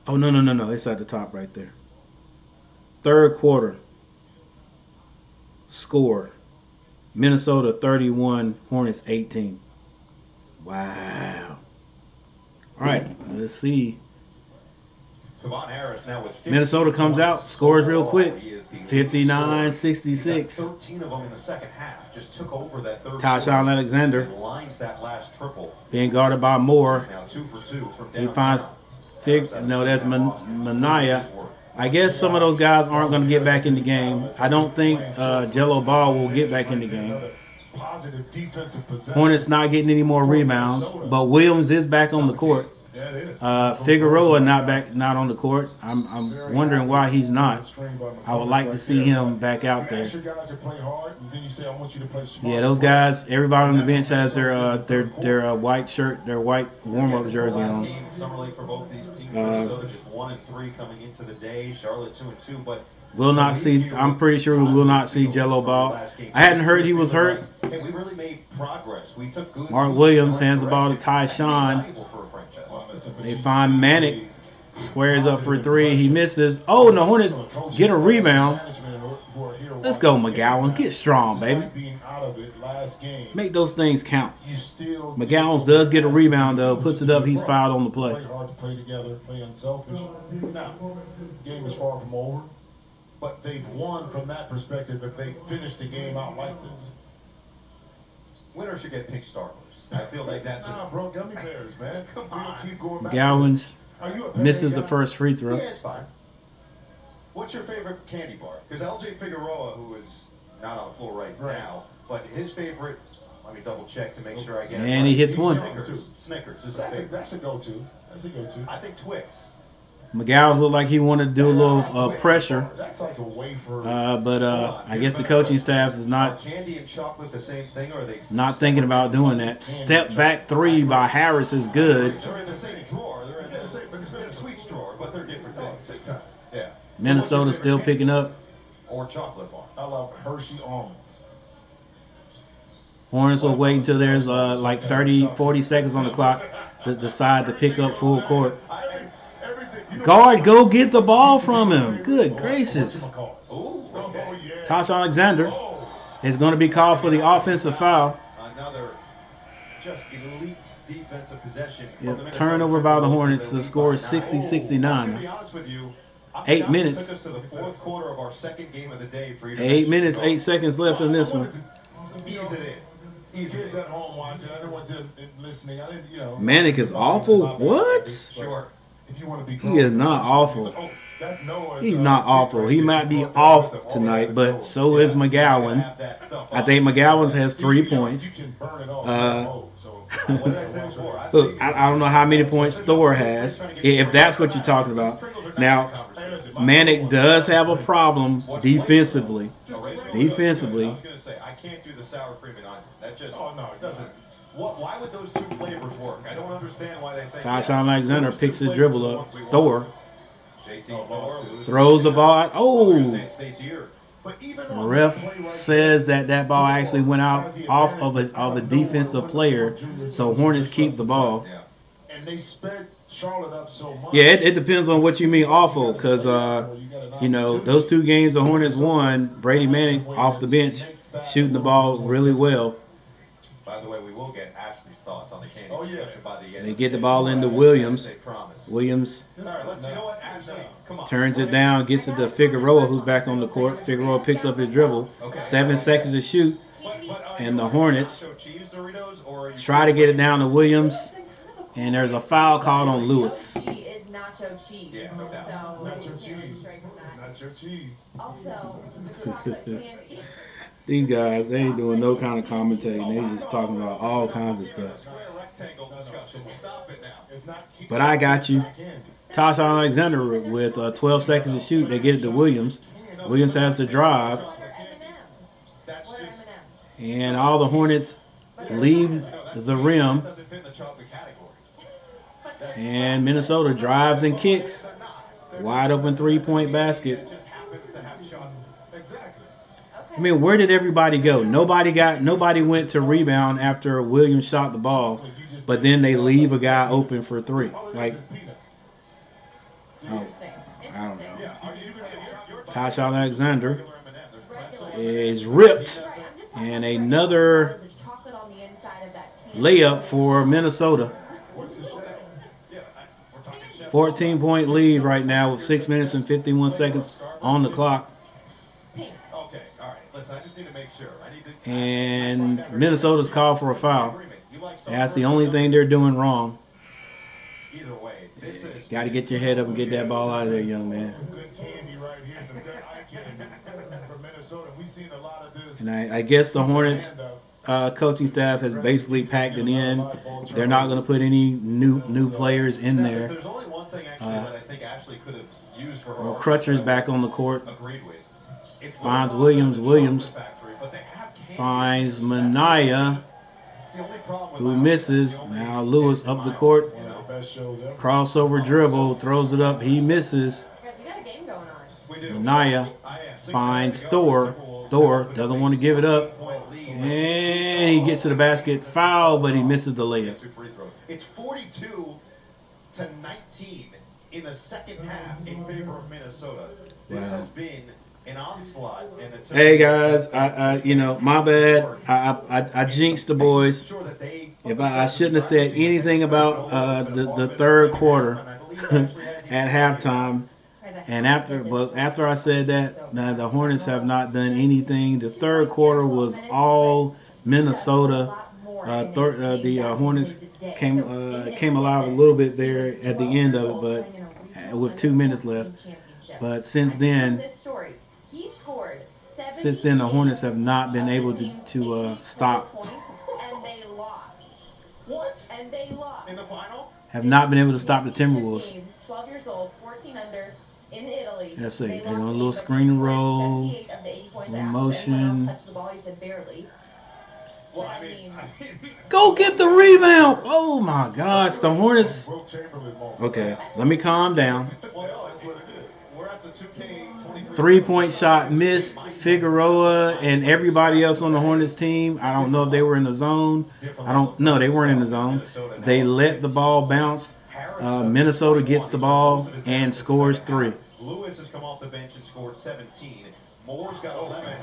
Oh, no. It's at the top right there. Third quarter. Score. Minnesota 31, Hornets 18. Wow. All right, let's see. Harris now with Minnesota comes out, scores real quick. He is the 59-66. 13 of them in the second half. Just took over that third. Tyshawn Alexander lines that last triple. being guarded by Moore. Now 2 for 2 from He finds no, that's Manaya. I guess some of those guys aren't going to get back in the game. I don't think Jello Ball will get back in the game. Hornets not getting any more rebounds, but Williams is back on the court. Figueroa not on the court. I'm wondering why he's not. I would like to see him back out there. Yeah, those guys. Everybody on the bench has their white shirt, their white warm-up jersey on. Summer league for both these teams. Minnesota just 1-3 coming into the day. Charlotte 2-2, but we'll not see. I'm pretty sure we will not see Jello Ball. I hadn't heard he was hurt. We really made progress. We took good. Mark Williams hands the ball to Tyshawn. They find Manick, squares up for three. He misses. Oh, and the Hornets get a rebound. Let's go, McGowans. Get strong, baby. Make those things count. McGowans does get a rebound, though. Puts it up. He's fouled on the play. Play hard to play together, play unselfish. Now, the game is far from over, but they've won from that perspective if they finish the game out like this. Winners should get pink Starburst. I feel like that's bro, gummy bears, man. Come on. Keep going back. McGowans misses the first free throw. Yeah, it's fine. What's your favorite candy bar? Because LJ Figueroa, who is not on the floor right now, but his favorite, let me double check to make sure I get it. And he hits one. Snickers is that's a go-to. That's a go-to. I think Twix. McGowans looked like he wanted to do a little pressure. That's like a wafer. But I guess the coaching staff is not candy and chocolate the same thing, or are they not thinking about doing that. Step back three by Harris is good. They're in the same drawer. They're in the sweets drawer, but they're different things. Yeah. Minnesota still picking up. Or chocolate bar. I love Hershey almonds. Hornets will wait until there's like 30, 40 seconds on the clock to decide to pick up full court. Guard, go get the ball from him. Good gracious. Tyshawn Alexander is going to be called for the offensive foul. Another just elite defensive possession. Yep, turnover by the Hornets. The score is 60-69. To be honest with you, 8 minutes. took us to the fourth quarter of our second game of the day for you to 8 minutes, 8 seconds left in this one. Ease it in. Kids at home watching. I didn't want them listening. I didn't, Manick is awful. What? Sure. If you want to be He is not awful. He's not awful. He might be off tonight, but so is McGowan. I think McGowan has 3 points. What did I say before? I've Look, seen I don't know how many points Thor has, if that's what you're talking about. Now, Manic does have a problem defensively. Defensively. I was going to say, I can't do the sour cream and onion. That just doesn't. Why would those two flavors work? I don't understand why they think. Tashawn Alexander picks his dribble up. Thor JT throws the ball out. Oh! It stays here. The ref says that ball actually went out off of a defensive player, so Hornets keep the ball. Yeah. And they sped Charlotte up so much. Yeah, it depends on what you mean awful, because those 2 games the Hornets won, Brady Manning off the bench shooting the ball really well. By the way, we will get Ashley's thoughts on the candy discussion by the end. They get the ball into Williams. They promise. Williams All right, you know what, Ashley, come on. turns it down, gets it to Figueroa, who's back on the court. Figueroa picks up his dribble. 7 seconds to shoot, and the Hornets try to get it down to Williams, and there's a foul called on Lewis. Is nacho cheese. Yeah, no doubt. So Not your cheese. straight from that. Not your cheese. Also, the chocolate candy. These guys, they ain't doing no kind of commentating. They just talking about all kinds of stuff. But I got you. Tashawn Alexander with 12 seconds to shoot. They get it to Williams. Williams has to drive. And all the Hornets leave the rim. And Minnesota drives and kicks. Wide open 3-point basket. I mean, where did everybody go? Nobody went to rebound after Williams shot the ball, but then they leave a guy open for 3. Like, I don't know. Tashawn Alexander is ripped, and another layup for Minnesota. 14-point lead right now with 6 minutes and 51 seconds on the clock. I just need to make sure. And Minnesota's called for a foul. That's the only thing they're doing wrong. Either way, this is Got to get your head up and get that ball out of there, young man. Some good candy right here. Some good eye candy for Minnesota. We've seen a lot of this. And I guess the Hornets coaching staff has basically packed it in. They're not going to put any new players in there. There's only one thing actually that I think Ashley could have used for her. Well, Crutcher's back on the court. Agreed with. Finds Williams. Williams finds Minaya, who misses. Now Lewis up the court. Crossover dribble, throws it up. He misses. Minaya finds Thor. Thor doesn't want to give it up. And he gets to the basket. Foul, but he misses the layup. It's 42-19 in the second half in favor of Minnesota. This has been an onslaught. Hey guys, my bad. I jinxed the boys. If I shouldn't have said anything about the third quarter at halftime. And after I said that, the Hornets have not done anything. The third quarter was all Minnesota. The Hornets came alive a little bit there at the end of it, but with 2 minutes left. But since then, the Hornets have not been able to stop. And they lost. What? And they lost. In the final? Have not been able to stop the Timberwolves. 12 years old, 14 under, in Italy. Let's see. They're going a little screen and roll, little motion. Touch the ball, he said barely. Well, I mean, Go get the rebound! Oh my gosh, the Hornets. Okay, let me calm down. We're at the 2K23. 3-point shot missed. Figueroa and everybody else on the Hornets team. I don't know if they were in the zone. No, they weren't in the zone. They let the ball bounce. Minnesota gets the ball and scores 3. Lewis has come off the bench and scored 17. Moore's got 11.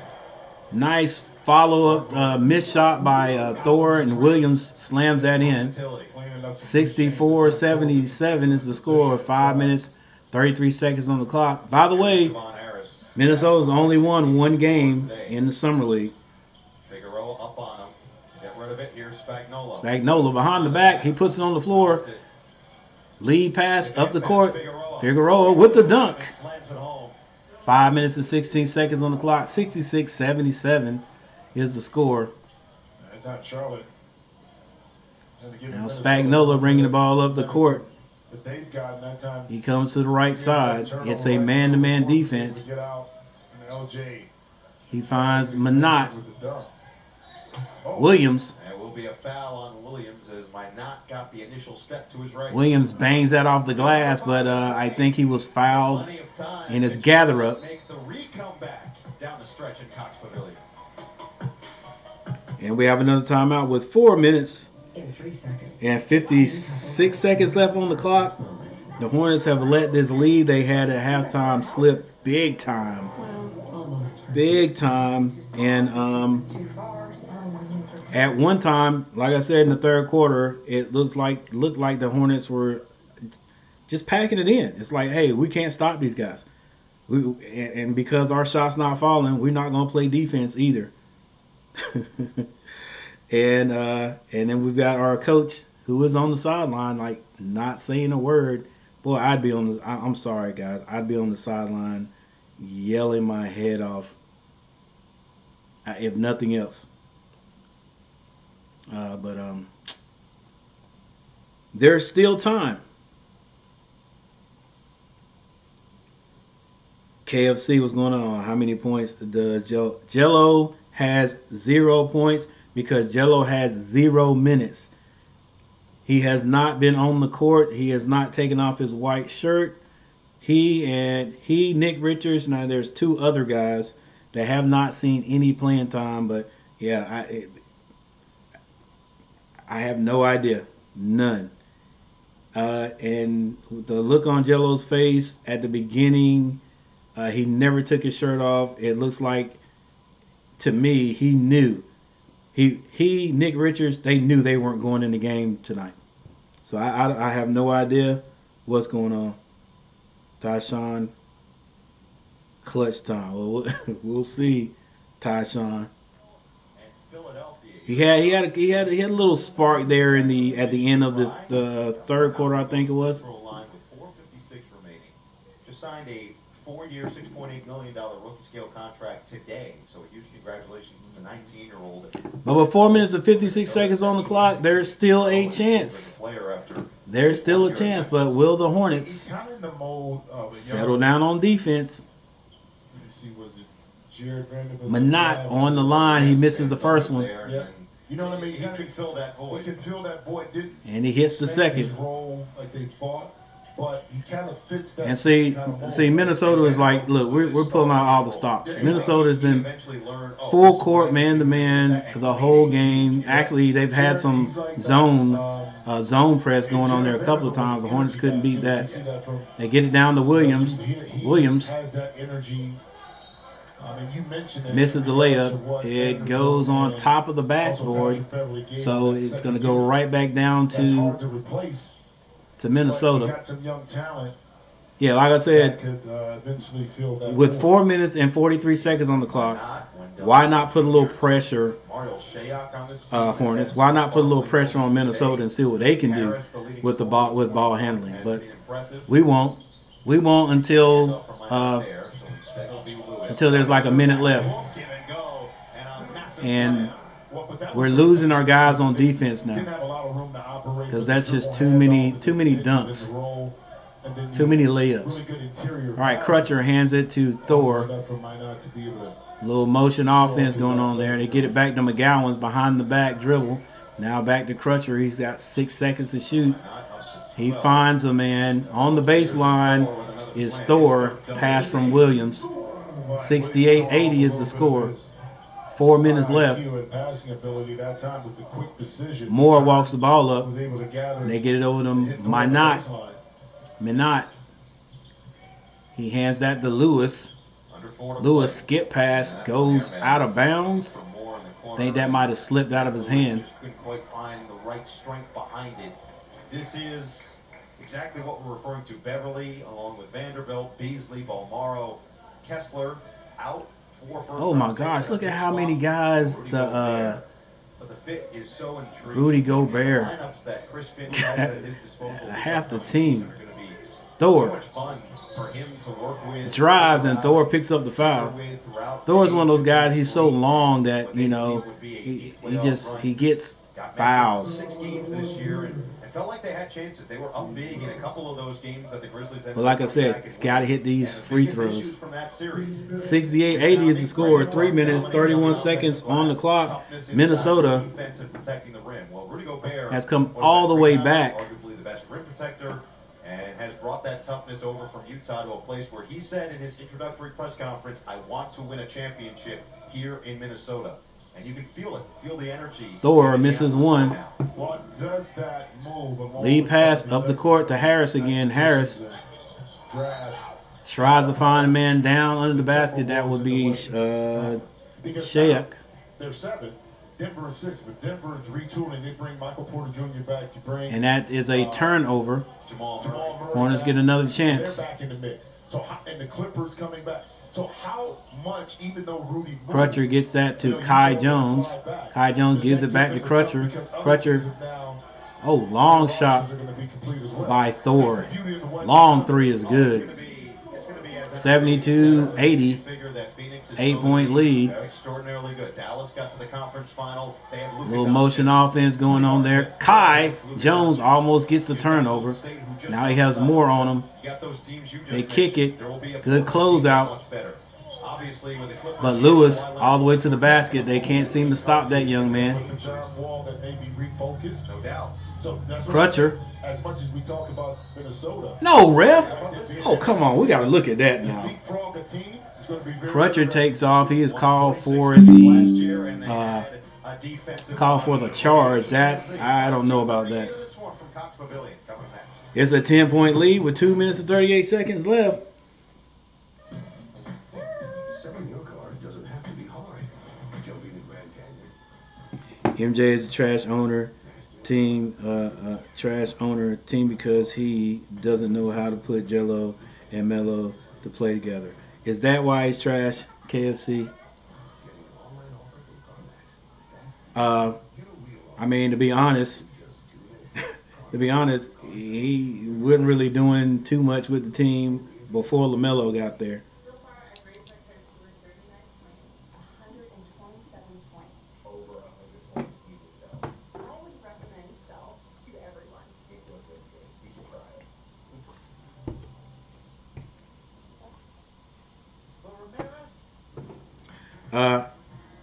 Nice follow-up missed shot by Thor, and Williams slams that in. 64-77 is the score. 5 minutes, 33 seconds on the clock. By the way, Minnesota's only won 1 game in the Summer League. Figueroa up on him. Get rid of it. Here's Spagnuolo. Spagnuolo behind the back. He puts it on the floor. Lead pass up the court. Figueroa with the dunk. 5 minutes and 16 seconds on the clock. 66-77 is the score. That's not Charlotte. And to give Now Minnesota Spagnola bringing the ball up the court. that they've gotten that time. He comes to the right side. It's a man-to-man defense. Get out, and LJ He finds Minot. Williams. There will be a foul on Williams as Minot got the initial step to his right. Williams bangs that off the glass, but I think he was fouled Plenty of time in his to gather up. make the re-comeback down the stretch in Cox Pavilion. And we have another timeout with 4 minutes In 3 seconds. and 56 seconds left on the clock. The Hornets have let this lead they had at halftime slip big time. Well, almost. Big time. And Too far. Someone needs to- at one time, like I said, in the third quarter, it looked like the Hornets were just packing it in. It's like, hey, we can't stop these guys. And because our shot's not falling, we're not going to play defense either. and then we've got our coach who is on the sideline, like not saying a word. Boy, I'm sorry, guys. I'd be on the sideline yelling my head off, if nothing else. But there's still time. KFC, what's going on? How many points does Jello has 0 points because Jello has 0 minutes. He has not been on the court. He has not taken off his white shirt. Nick Richards. Now there's 2 other guys that have not seen any playing time. But yeah, I have no idea, none. And the look on Jello's face at the beginning, he never took his shirt off. It looks like, to me, he knew. Nick Richards, they knew they weren't going in the game tonight. So I have no idea what's going on. Tyshawn, clutch time. Well, we'll see, Tyshawn. He had a little spark there at the end of the third quarter, I think it was. With 4:56 remaining, just signed a 4-year, $6.8 million rookie scale contract today. So a huge congratulations to the 19-year-old. But with 4 minutes and 56 seconds on the clock, there's still a chance. There's still a chance, but will the Hornets settle down on defense? Minot on the line. He misses the first one. Yeah. You know what I mean? He could fill that void. He can fill that void. And he hits the second. Role like they thought, but he kind of fits that. And see, Minnesota is like, look, we're pulling out all the stops. Minnesota has been full court, man-to-man the whole game. Actually, they've had some zone press going on there a couple of times. The Hornets couldn't beat that. They get it down to Williams. Williams has that energy. misses the layup. It goes on top of the backboard, so it's going to go right back down to Minnesota. Yeah, like I said, with 4 minutes and 43 seconds on the clock, why not put a little pressure, Hornets? Why not put a little pressure on Minnesota and see what they can do with ball handling? But we won't. We won't until there's like a minute left, and we're losing our guys on defense now because that's just too many dunks, too many layups. All right, Crutcher hands it to Thor. Little motion offense going on there. They get it back to McGowan's behind the back dribble. Now back to Crutcher. He's got 6 seconds to shoot. He finds a man on the baseline. Is Thor, pass from Williams. 68-80 is the score. 4 minutes left. Moore walks the ball up. They get it over to Minot. He hands that to Lewis. Lewis skip pass goes out of bounds. Think that might have slipped out of his hand. Couldn't quite find the right strength behind it. This is exactly what we're referring to. Beverly, along with Vanderbilt, Beasley, Balmaro, Kessler out for first. Oh my gosh! Look at how many guys but the fit is so intriguing. Rudy Gobert. Lineups that Chris Finley has at his disposal. Half the team. Are gonna be so Thor much fun for him to work with. drives and Thor picks up the foul. Thor's one of those guys. He's so long that he gets fouls. 6 games this year and felt like they had chances. They were up big in a couple of those games that the Grizzlies had. But like I said, it's got to hit these free throws. From that series. 68-80 is the score. 3 minutes, 31 seconds on the clock. Minnesota has come all the way back. Arguably the best rim protector, and has brought that toughness over from Utah to a place where he said in his introductory press conference, I want to win a championship here in Minnesota. And you can feel it. Feel the energy. Thor misses one. What does that move? Lead pass up the court to Harris again. Harris tries to find a man down under the basket. That would be Shayek. They're 7. Denver is 6, but Denver is retooling. They bring Michael Porter Jr. back. You bring, and that is a turnover. Jamal Murray. Hornets get another chance. They're back in the mix. So, and the Clippers coming back. So how much, even though Rudy Crutcher gets that to Kai Jones. Kai Jones gives it back to Crutcher. Crutcher, oh, long shot by Thor. Long three is good. 72-80. 8-point lead. Extraordinarily good. Dallas got to the conference final. They had little motion offense going on there. Kai Jones almost gets the turnover. Now he has more on him. They kick it. Good closeout. But Lewis all the way to the basket. They can't seem to stop that young man. Crutcher. As much as we talk about Minnesota. No, ref. Oh, come on. We got to look at that now. Crutcher takes off. He is called for the charge. That I don't know about that. It's a 10-point lead with 2 minutes and 38 seconds left. MJ is a trash owner team because he doesn't know how to put Jello and Melo to play together. Is that why he's trash, KFC? I mean, to be honest, he wasn't really doing too much with the team before LaMelo got there.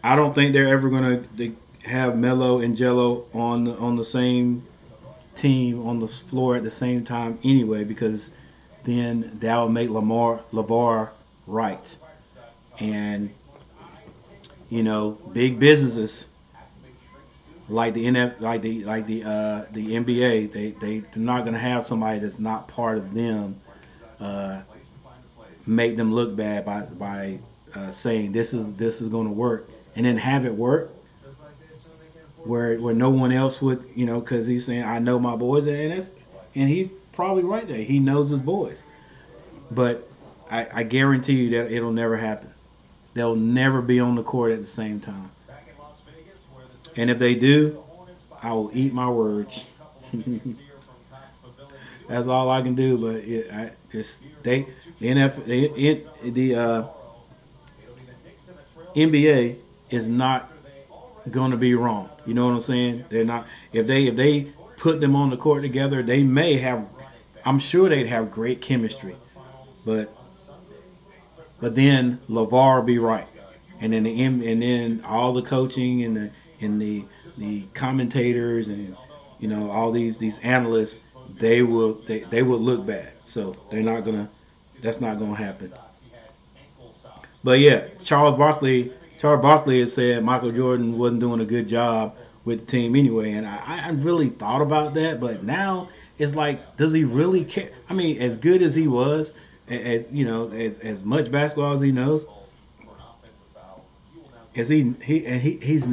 I don't think they're ever going to have Melo and Jello on the same team on the floor at the same time anyway, because then that would make LeVar right. And big businesses like the NBA, they're not going to have somebody that's not part of them make them look bad by saying this is going to work, and then have it work where no one else would, because he's saying I know my boys, and he's probably right there. He knows his boys, but I guarantee you that it'll never happen. They'll never be on the court at the same time, and if they do, I will eat my words. That's all I can do. But the NBA is not going to be wrong. You know what I'm saying? They're not. If they put them on the court together, they may have. I'm sure they'd have great chemistry, but then LeVar be right, and then all the coaching and the commentators and all these analysts, they will look bad. So that's not gonna happen. But yeah, Charles Barkley has said Michael Jordan wasn't doing a good job with the team anyway, and I really thought about that, but now it's like, does he really care? I mean, as good as he was, as much basketball as he knows, he's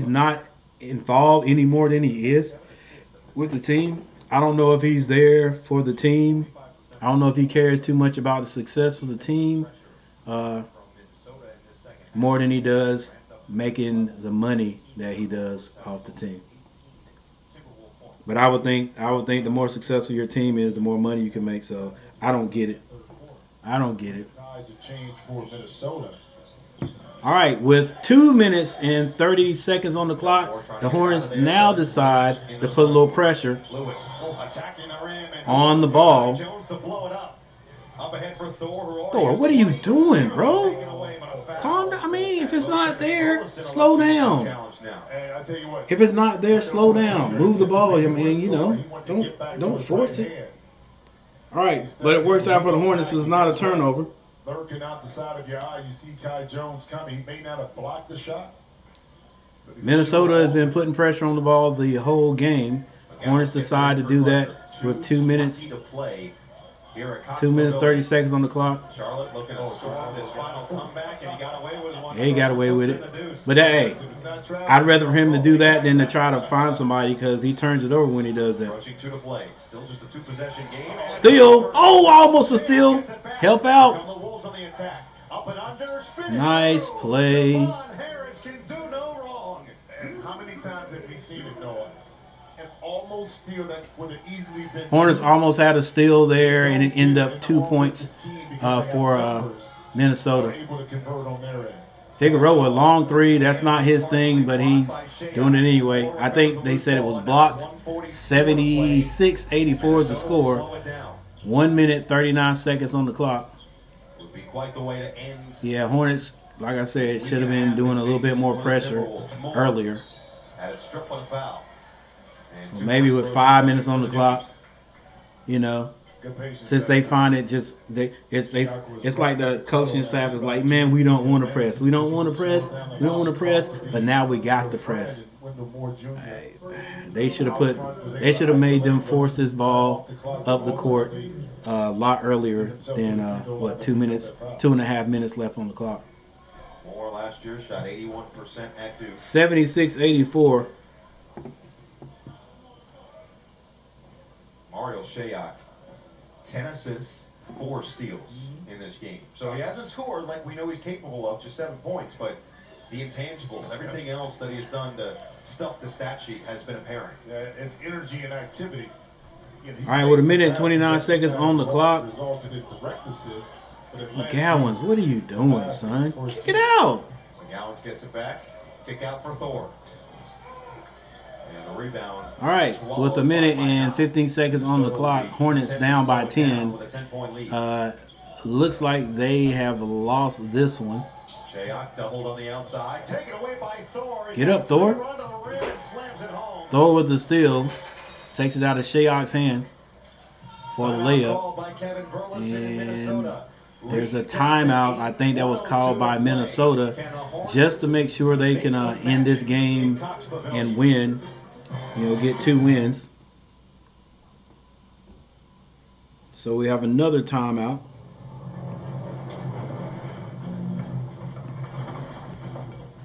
not involved any more than he is with the team. I don't know if he's there for the team. I don't know if he cares too much about the success of the team more than he does making the money that he does off the team. But I would think the more successful your team is, the more money you can make. So I don't get it. Tides have changed for Minnesota. All right, with 2 minutes and 30 seconds on the clock, the Hornets now decide to put a little pressure on the ball. Thor, what are you doing, bro? Calm down. I mean, if it's not there, slow down. If it's not there, slow down. Move the ball. I mean, you know, don't force it. All right, but it works out for the Hornets. It's not a turnover. Lurking out the side of your eye, you see Kai Jones coming. He may not have blocked the shot. Minnesota has been putting pressure on the ball the whole game. Hornets decide to do that with 2 minutes. 2 minutes, 30 seconds on the clock. Charlotte looking to storm this final comeback, and he got away with one. Yeah, he got away with it. But hey, I'd rather for him to do that than to try to find somebody because he turns it over when he does that. Approaching 2 to play. Still just a 2-possession game. Steal. Oh, almost a steal. Help out. Nice play. And how many times have we seen it, Noah? And almost steal that would have easily been. Hornets almost had a steal there, and it ended up 2 points for Minnesota. Figueroa, a long three. That's not his thing, but he's doing it anyway. I think they said it was blocked. 76-84 is the score. 1 minute, 39 seconds on the clock. Would be quite the way to end. Yeah, Hornets, like I said, should have been doing a little bit more pressure earlier. Had it stripped on a foul. Well, maybe with 5 minutes on the clock, you know, since they find it just it's like the coaching staff is like, man, we don't want to press, we don't want to press, but now we got the press. They should have made them force this ball up the court a lot earlier than 2 minutes, 2.5 minutes left on the clock. Moore last year shot 81% at Duke. 76-84. Mario Shayok, 10 assists, 4 steals in this game. So he hasn't scored like we know he's capable of, just 7 points, but the intangibles, everything else that he's done to stuff the stat sheet has been apparent. It's energy and activity. All right, with 1 minute and 29 seconds on the clock. McGowans, what are you doing, son? Kick it out. McGowans gets it back. Kick out for Thor. And the rebound. All right, with 1 minute and 15 seconds on the clock, Hornets down by 10. Looks like they have lost this one. Shayok doubled on the outside. Taken away by Thor. Get up, Thor. Thor with the steal. Takes it out of Shayok's hand for the layup. And there's a timeout, I think that was called by Minnesota, just to make sure they can end this game and win. You know, get 2 wins. So we have another timeout.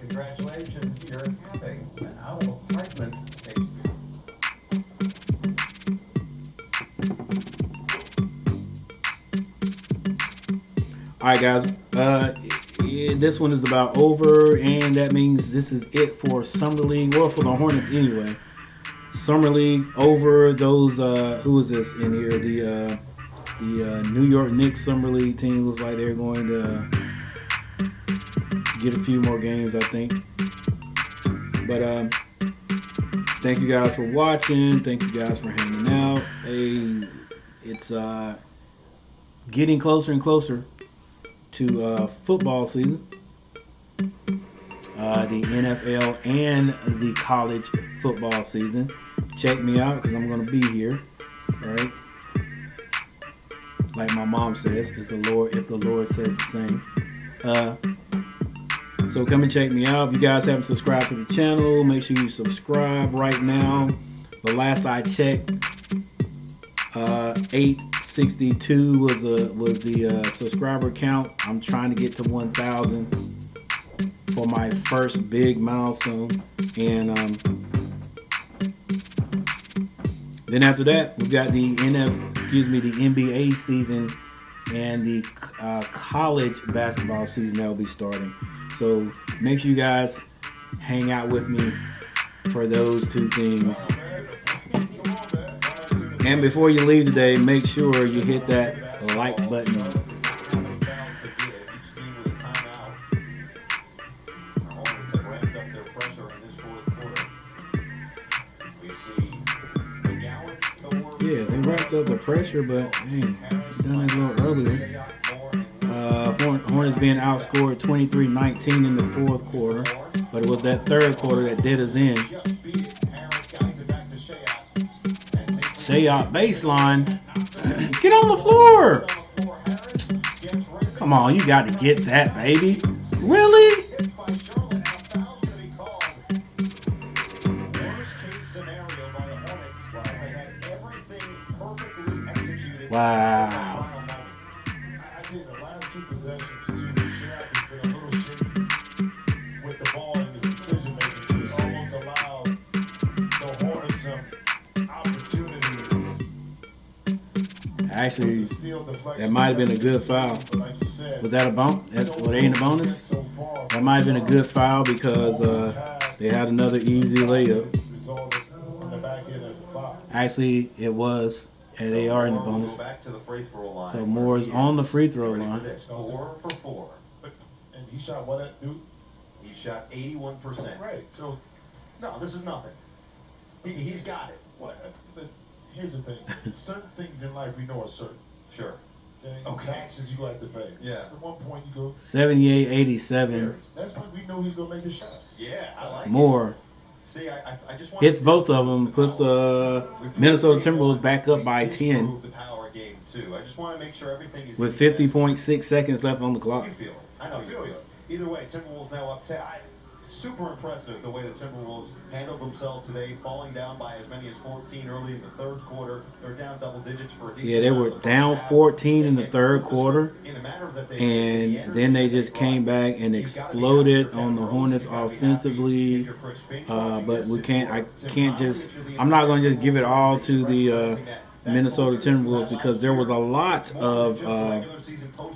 Congratulations, you're having an out-of-apartment experience. All right, guys. This one is about over, and that means this is it for Summer League, or for the Hornets anyway. Summer League over. Those who is this in here? The New York Knicks Summer League team looks like they're going to get a few more games, I think. But thank you guys for watching. Thank you guys for hanging out. Hey, it's getting closer and closer to football season. The NFL and the college football season. Check me out because I'm going to be here, right? Like my mom says, if the Lord says the same. So come and check me out. If you guys haven't subscribed to the channel, make sure you subscribe right now. The last I checked, 862 was the subscriber count. I'm trying to get to 1,000 for my first big milestone, and then after that we've got the NBA season and the college basketball season that will be starting. So make sure you guys hang out with me for those 2 things. And before you leave today, make sure you hit that like button. stepped up the pressure, but hey, done that a little earlier. Hornets being outscored 23-19 in the fourth quarter, but it was that third quarter that did us in. Shayok baseline. Get on the floor. Come on, you got to get that, baby. Really? Wow. I think the last two possessions, too, Shaq has been a little shaky with the ball in his decision making. He's almost allowed the Hornets some opportunities. Actually, that might have been a good foul. Was that a bump? Well, they ain't a bonus? That might have been a good foul because they had another easy layup. Actually, it was. And they are in the bonus. So Moore's on the free throw line. 4 for 4. And he shot what at Duke? He shot 81%. Right. So, No, this is nothing. He's got it. but here's the thing. Certain things in life we know are certain. Sure. Okay. Taxes you got to pay. Yeah. At one point you go 78-87. That's when we know he's gonna make the shots. Yeah, I like Moore. See, I just want Hits both of them, puts Minnesota Timberwolves back up by 10 the power game too. I just want to make sure everything is with 50.6 seconds left on the clock. You feel it. I know you feel it. Either way, Timberwolves now up 10. Super impressive the way the Timberwolves handled themselves today, falling down by as many as 14 early in the third quarter. They're down double digits for a decent Yeah, they were down 14 in the third quarter, and then they just came back and exploded on the Hornets offensively. But I'm not going to just give it all to the Minnesota Timberwolves because there was a lot of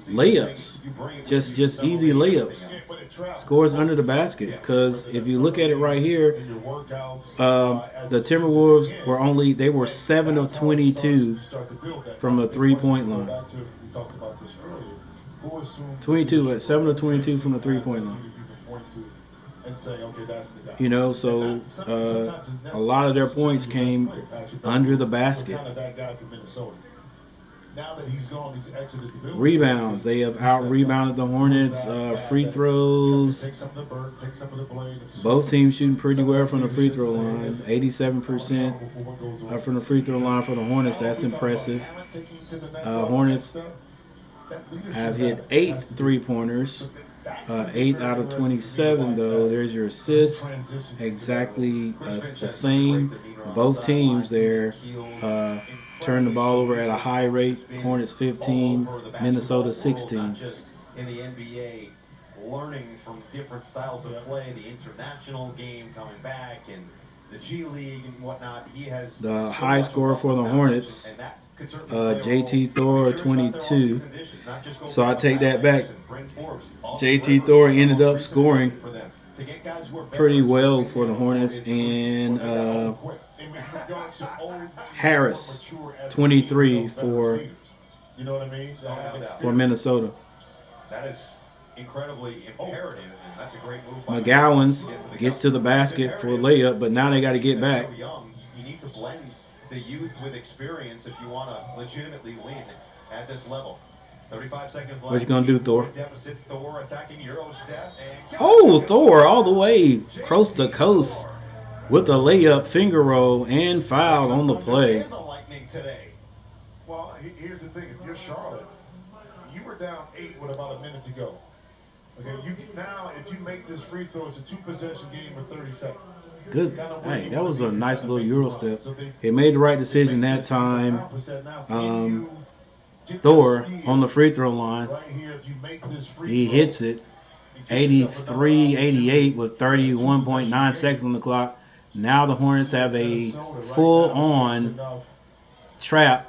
layups, just easy layups, scores under the basket. Because if you look at it right here, the Timberwolves were 7 of 22 from the 3-point line. 7 of 22 from the 3-point line. You know, so a lot of their points came under the basket. Rebounds. They have out-rebounded the Hornets. Free throws. Both teams shooting pretty well from the free throw line. 87% from the free throw line for the Hornets. That's impressive. Hornets have hit 8 three-pointers. 8 out of 27, though. There's your assists. Exactly the same. Both teams there turn the ball over at a high rate. Hornets 15, Minnesota 16. Just in the NBA, learning from different styles of play, the international game coming back, and the G League and whatnot. He has the high scorer for the Hornets. JT Thor 22. So I take that back. JT Thor ended up scoring pretty well for the Hornets, and Harris 23 for Minnesota. That is incredibly imperative, and that's a great move. McGowan's gets to the basket for a layup, but now they got to get back. You need to blend the youth with experience if you want to legitimately win at this level. 35 seconds left. What you gonna do, Thor? Deficit. Thor attacking Euro step. Oh, Thor all the way coast to coast with a layup, finger roll, and foul on the play. Well, here's the thing: if you're Charlotte, you were down 8 with about a minute to go. Okay, if you make this free throw, it's a 2-possession game with 30 seconds. Good. Hey, that was a nice little Euro step. He made the right decision that time. Thor on the free throw line. He hits it. 83-88 with 31.9 seconds on the clock. Now the Hornets have a full-on trap.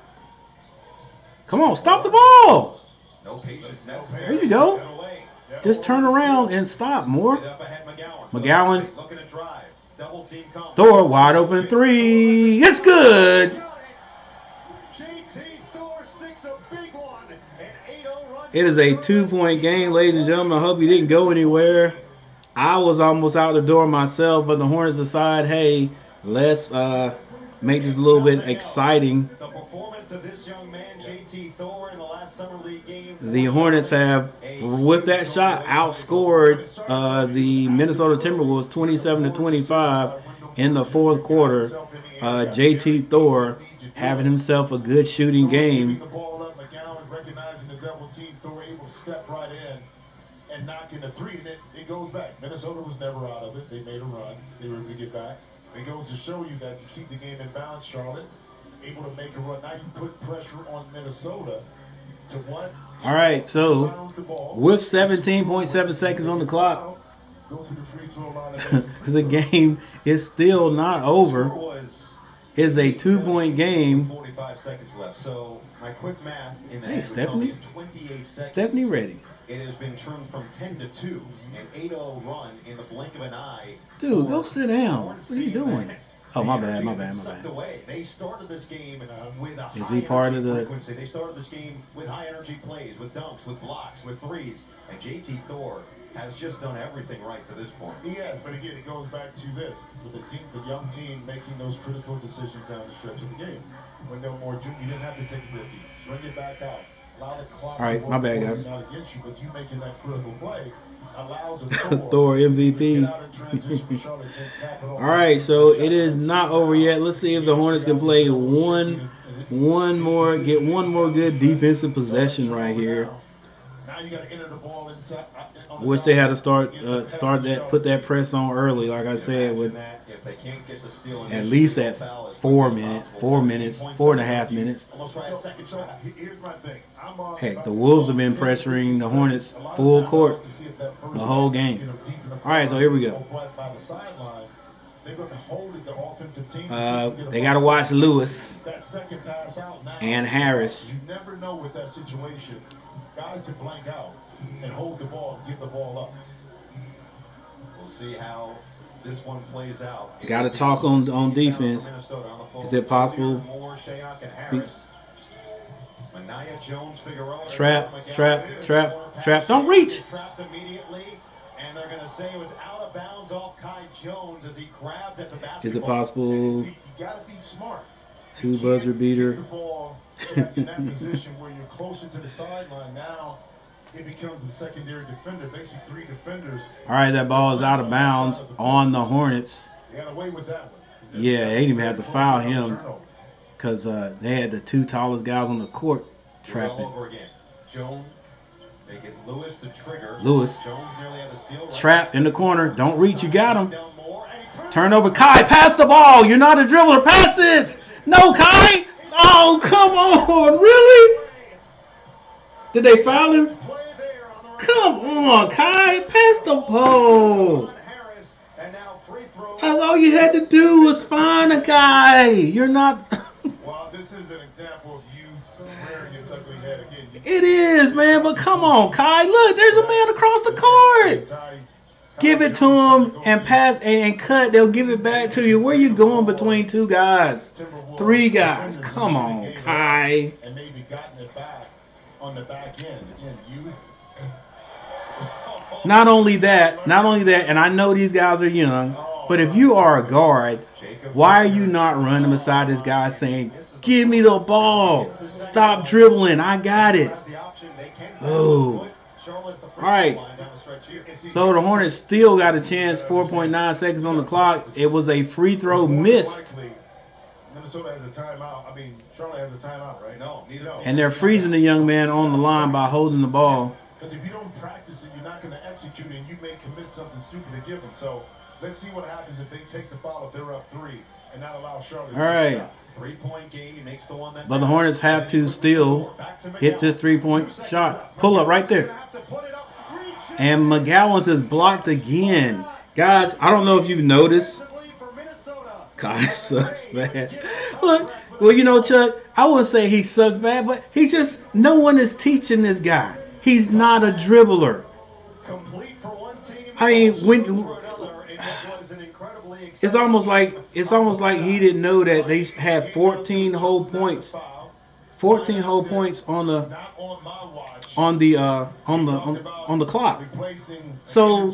Come on, stop the ball. There you go. Just turn around and stop, Moore. McGowan. Thor, wide open 3. It's good. It is a 2-point game, ladies and gentlemen. I hope you didn't go anywhere. I was almost out the door myself, but the Hornets decide, hey, let's make this a little bit exciting. The performance of this young man, JT Thor, in the last summer league game. The Hornets have, with that shot, outscored the Minnesota Timberwolves 27-25 in the fourth quarter. JT Thor having himself a good shooting game. The ball up, McGowan recognizing the double team, Thor able to step right in and knock in the three, and it goes back. Minnesota was never out of it. They made a run. They were able to get back. It goes to show you that you keep the game in balance, Charlotte. Able to make a run. Now you put pressure on Minnesota to what? All right, so with 17.7 seconds on the clock, go through the free throw line. the game is still not over. It's a 2-point game. 45 seconds left. So my quick math in that Hey, Stephanie. 28 seconds. Stephanie ready. It has been turned from 10-2, an 8-0 run in the blink of an eye. Dude, go sit down. What are you doing? Oh, my bad. Sucked away. They started this game with a Is high he part of energy the? frequency. They started this game with high energy plays, with dunks, with blocks, with threes, and JT Thor has just done everything right to this point. He has, but again, it goes back to this with the young team making those critical decisions down the stretch of the game. When no more junior, you didn't have to take a rookie, bring it back out. Allow the clock. All right, my bad, guys. Not against you, but you making that critical play allows a Thor MVP. All right, so it is not over yet. Let's see if the Hornets can play one more good defensive possession right here. Now you got to enter the ball inside. Wish they had to put that press on early, like I said, with at least at 4 minutes, 4.5 minutes. Here's my thing. Heck, the Wolves have been pressuring the Hornets full court the whole game. All right, so here we go. They got to watch Lewis and Harris. You never know with that situation. Guys can blank out and hold the ball and give the ball up. We'll see how this one plays out. Got to talk on defense. Is it possible? Trap. Don't reach. Trapped immediately, and they're going to say it was out of bounds off Kai Jones as he grabbed at the basketball. Is it possible? You got to be smart. Two buzzer beater. The ball in that position where you're closer to the sideline. Now it becomes the secondary defender, basically 3 defenders. All right, that ball is out of bounds on the Hornets. They got away with that one. Yeah, they didn't even have to foul him because they had the 2 tallest guys on the court trapped it. Jones, they get Lewis to trigger. Lewis. Jones nearly had the steal. Trapped in the corner. Don't reach. You got him. Turnover. Kai, pass the ball. You're not a dribbler. Pass it. No, Kai. Oh, come on. Really? Did they foul him? Come on, Kai. Pass the ball. That's all you had to do was find a guy. You're not. Well, this is an example of you wearing its ugly head again. It is, man. But come on, Kai. Look, there's a man across the court. Give it to him and pass and cut. They'll give it back to you. Where you going between 2 guys? 3 guys. Come on, Kai. And maybe gotten it back on the back end. Again, youth. Not only that, and I know these guys are young, but if you are a guard, why are you not running beside this guy saying, give me the ball. Stop dribbling. I got it. Oh. All right. So the Hornets still got a chance. 4.9 seconds on the clock. It was a free throw missed. Minnesota has a timeout. I mean, Charlotte has a timeout, right? No, neither. And they're freezing the young man on the line by holding the ball. Because if you don't practice it, you're not going to execute it, and you may commit something stupid to give them. So let's see what happens if they take the foul if they're up 3 and not allow Charlotte. All right. 3-point game. He makes the one that. But the Hornets have to still hit this 3-point shot. Pull up right there. And McGowan's is blocked again. Guys, I don't know if you've noticed. God, sucks bad. Look, well, you know, Chuck, I wouldn't say he sucks bad, but he's just, no one is teaching this guy. He's not a dribbler. I mean, when it's almost like he didn't know that they had 14 whole points. 14 whole points on the on the clock. So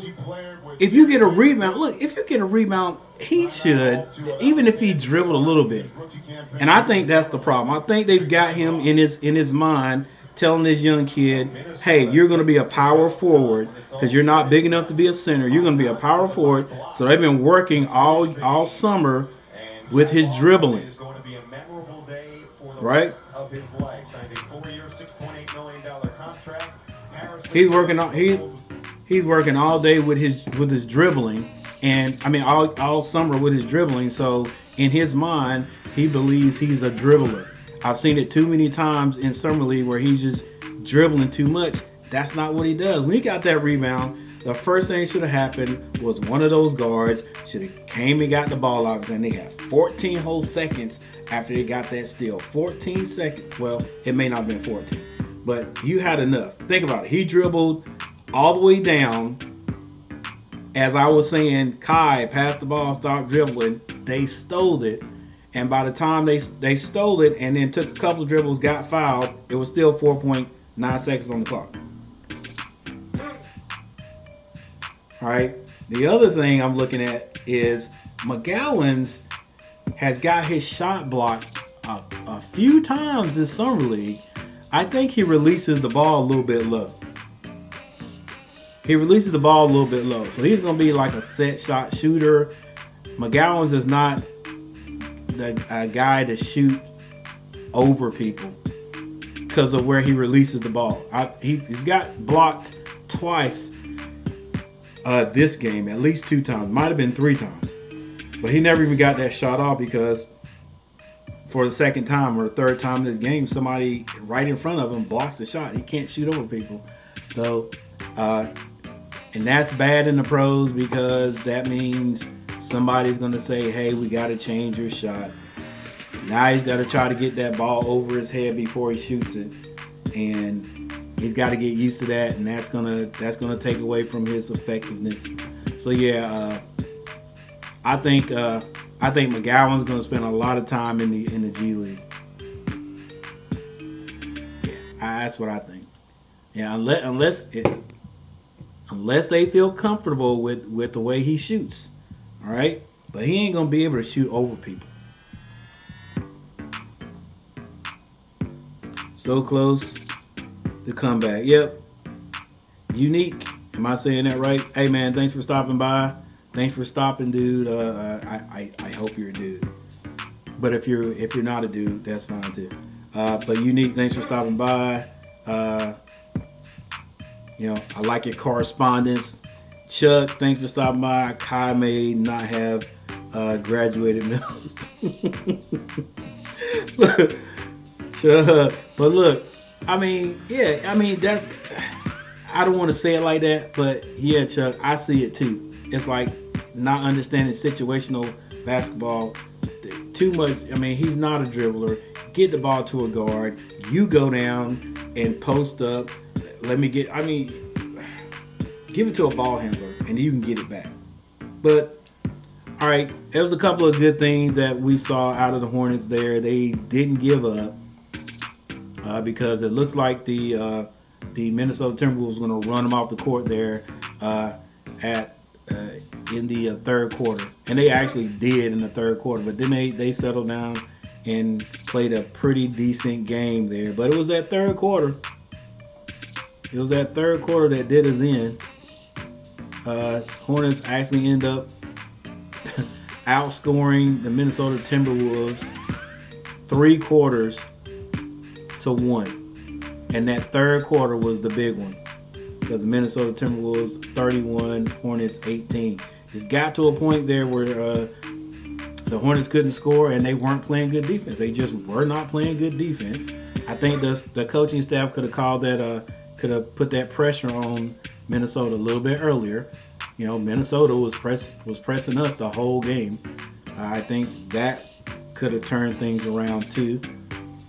if you get a rebound, look, if you get a rebound, he should, even if he dribbled a little bit. And I think that's the problem. I think they've got him in his mind, telling this young kid, hey, you're going to be a power forward because you're not big enough to be a center. You're going to be a power forward. So they've been working all summer with his dribbling. Right? He's working all day with his dribbling, and I mean all summer with his dribbling. So in his mind, he believes he's a dribbler. I've seen it too many times in summer league where he's just dribbling too much. That's not what he does. When he got that rebound, the first thing should have happened was one of those guards should have came and got the ball out, and they had 14 whole seconds after they got that steal. 14 seconds. Well, it may not have been 14, but you had enough. Think about it. He dribbled all the way down. As I was saying, Kai passed the ball, stopped dribbling. They stole it. And by the time they stole it and then took a couple of dribbles, got fouled, it was still 4.9 seconds on the clock. All right. The other thing I'm looking at is McGowan's has got his shot blocked a few times this summer league. I think he releases the ball a little bit low. So he's going to be like a set shot shooter. McGowan's is not a guy to shoot over people because of where he releases the ball. He's got blocked twice this game, at least 2 times. Might have been 3 times. But he never even got that shot off because for the second time or the third time in this game, somebody right in front of him blocks the shot. He can't shoot over people. So, and that's bad in the pros because that means somebody's going to say, hey, we got to change your shot. Now he's got to try to get that ball over his head before he shoots it. And he's got to get used to that, and that's gonna take away from his effectiveness. So yeah, I think McGowan's gonna spend a lot of time in the G League. Yeah, that's what I think. Yeah, unless they feel comfortable with the way he shoots. All right, but he ain't gonna be able to shoot over people. So close to comeback. Yep. Unique. Am I saying that right? Hey man, thanks for stopping by. Thanks for stopping, dude. I hope you're a dude. But if you're not a dude, that's fine too. But Unique, thanks for stopping by. I like your correspondence. Chuck, thanks for stopping by. Kai may not have graduated middle school. Sure. But look, that's, I don't want to say it like that, but yeah, Chuck, I see it too. It's like not understanding situational basketball too much. I mean, he's not a dribbler. Get the ball to a guard. You go down and post up. Give it to a ball handler and you can get it back. But all right, there was a couple of good things that we saw out of the Hornets there. They didn't give up. Because it looks like the Minnesota Timberwolves are going to run them off the court there in the third quarter, and they actually did in the third quarter. But then they settled down and played a pretty decent game there. But it was that third quarter. That did us in. Hornets actually end up outscoring the Minnesota Timberwolves 3-1. And that third quarter was the big one because the Minnesota Timberwolves 31, Hornets 18. It's got to a point there where the Hornets couldn't score and they weren't playing good defense. They just were not playing good defense. I think the coaching staff could have called that, could have put that pressure on Minnesota a little bit earlier. Minnesota was pressing us the whole game. I think that could have turned things around too.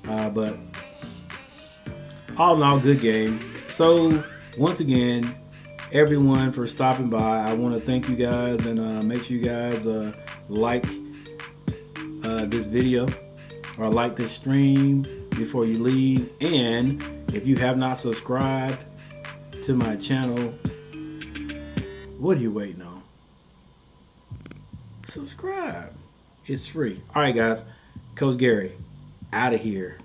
But all in all, good game. So once again, everyone for stopping by. I want to thank you guys and make sure you guys like this video or like this stream before you leave, and If you have not subscribed to my channel, what are you waiting on? Subscribe. It's free. All right, guys. Coach Gary, out of here.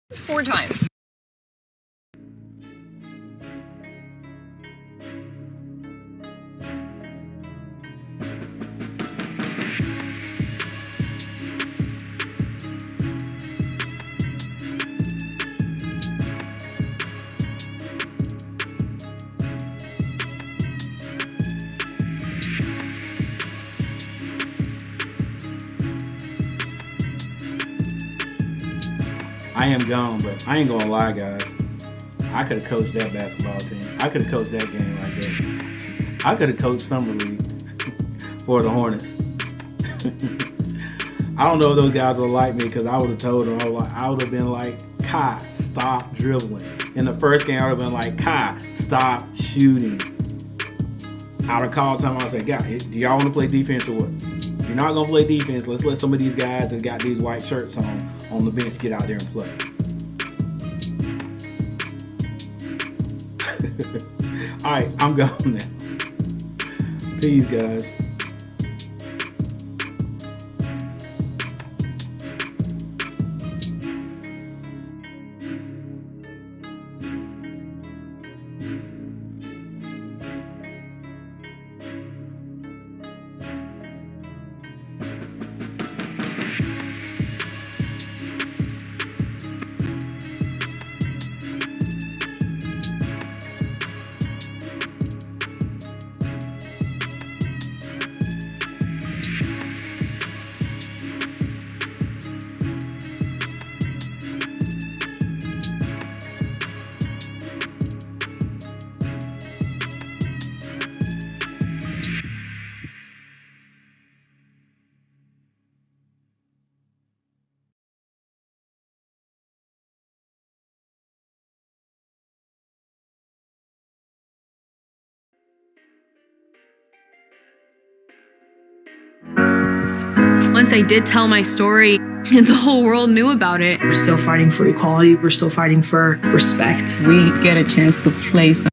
It's 4 times. I am gone, but I ain't gonna lie, guys. I could have coached that basketball team. I could have coached that game like that. I could have coached Summer League for the Hornets. I don't know if those guys would like me because I would have told them, I would have been like, Kai, stop dribbling. In the first game, I would have been like, Kai, stop shooting. I would have called time. I would say, guys, do y'all want to play defense or what? If you're not going to play defense, let's let some of these guys that got these white shirts on the bench get out there and play. All right, I'm gone now. Peace, guys. Once I did tell my story, the whole world knew about it. We're still fighting for equality. We're still fighting for respect. We get a chance to play some.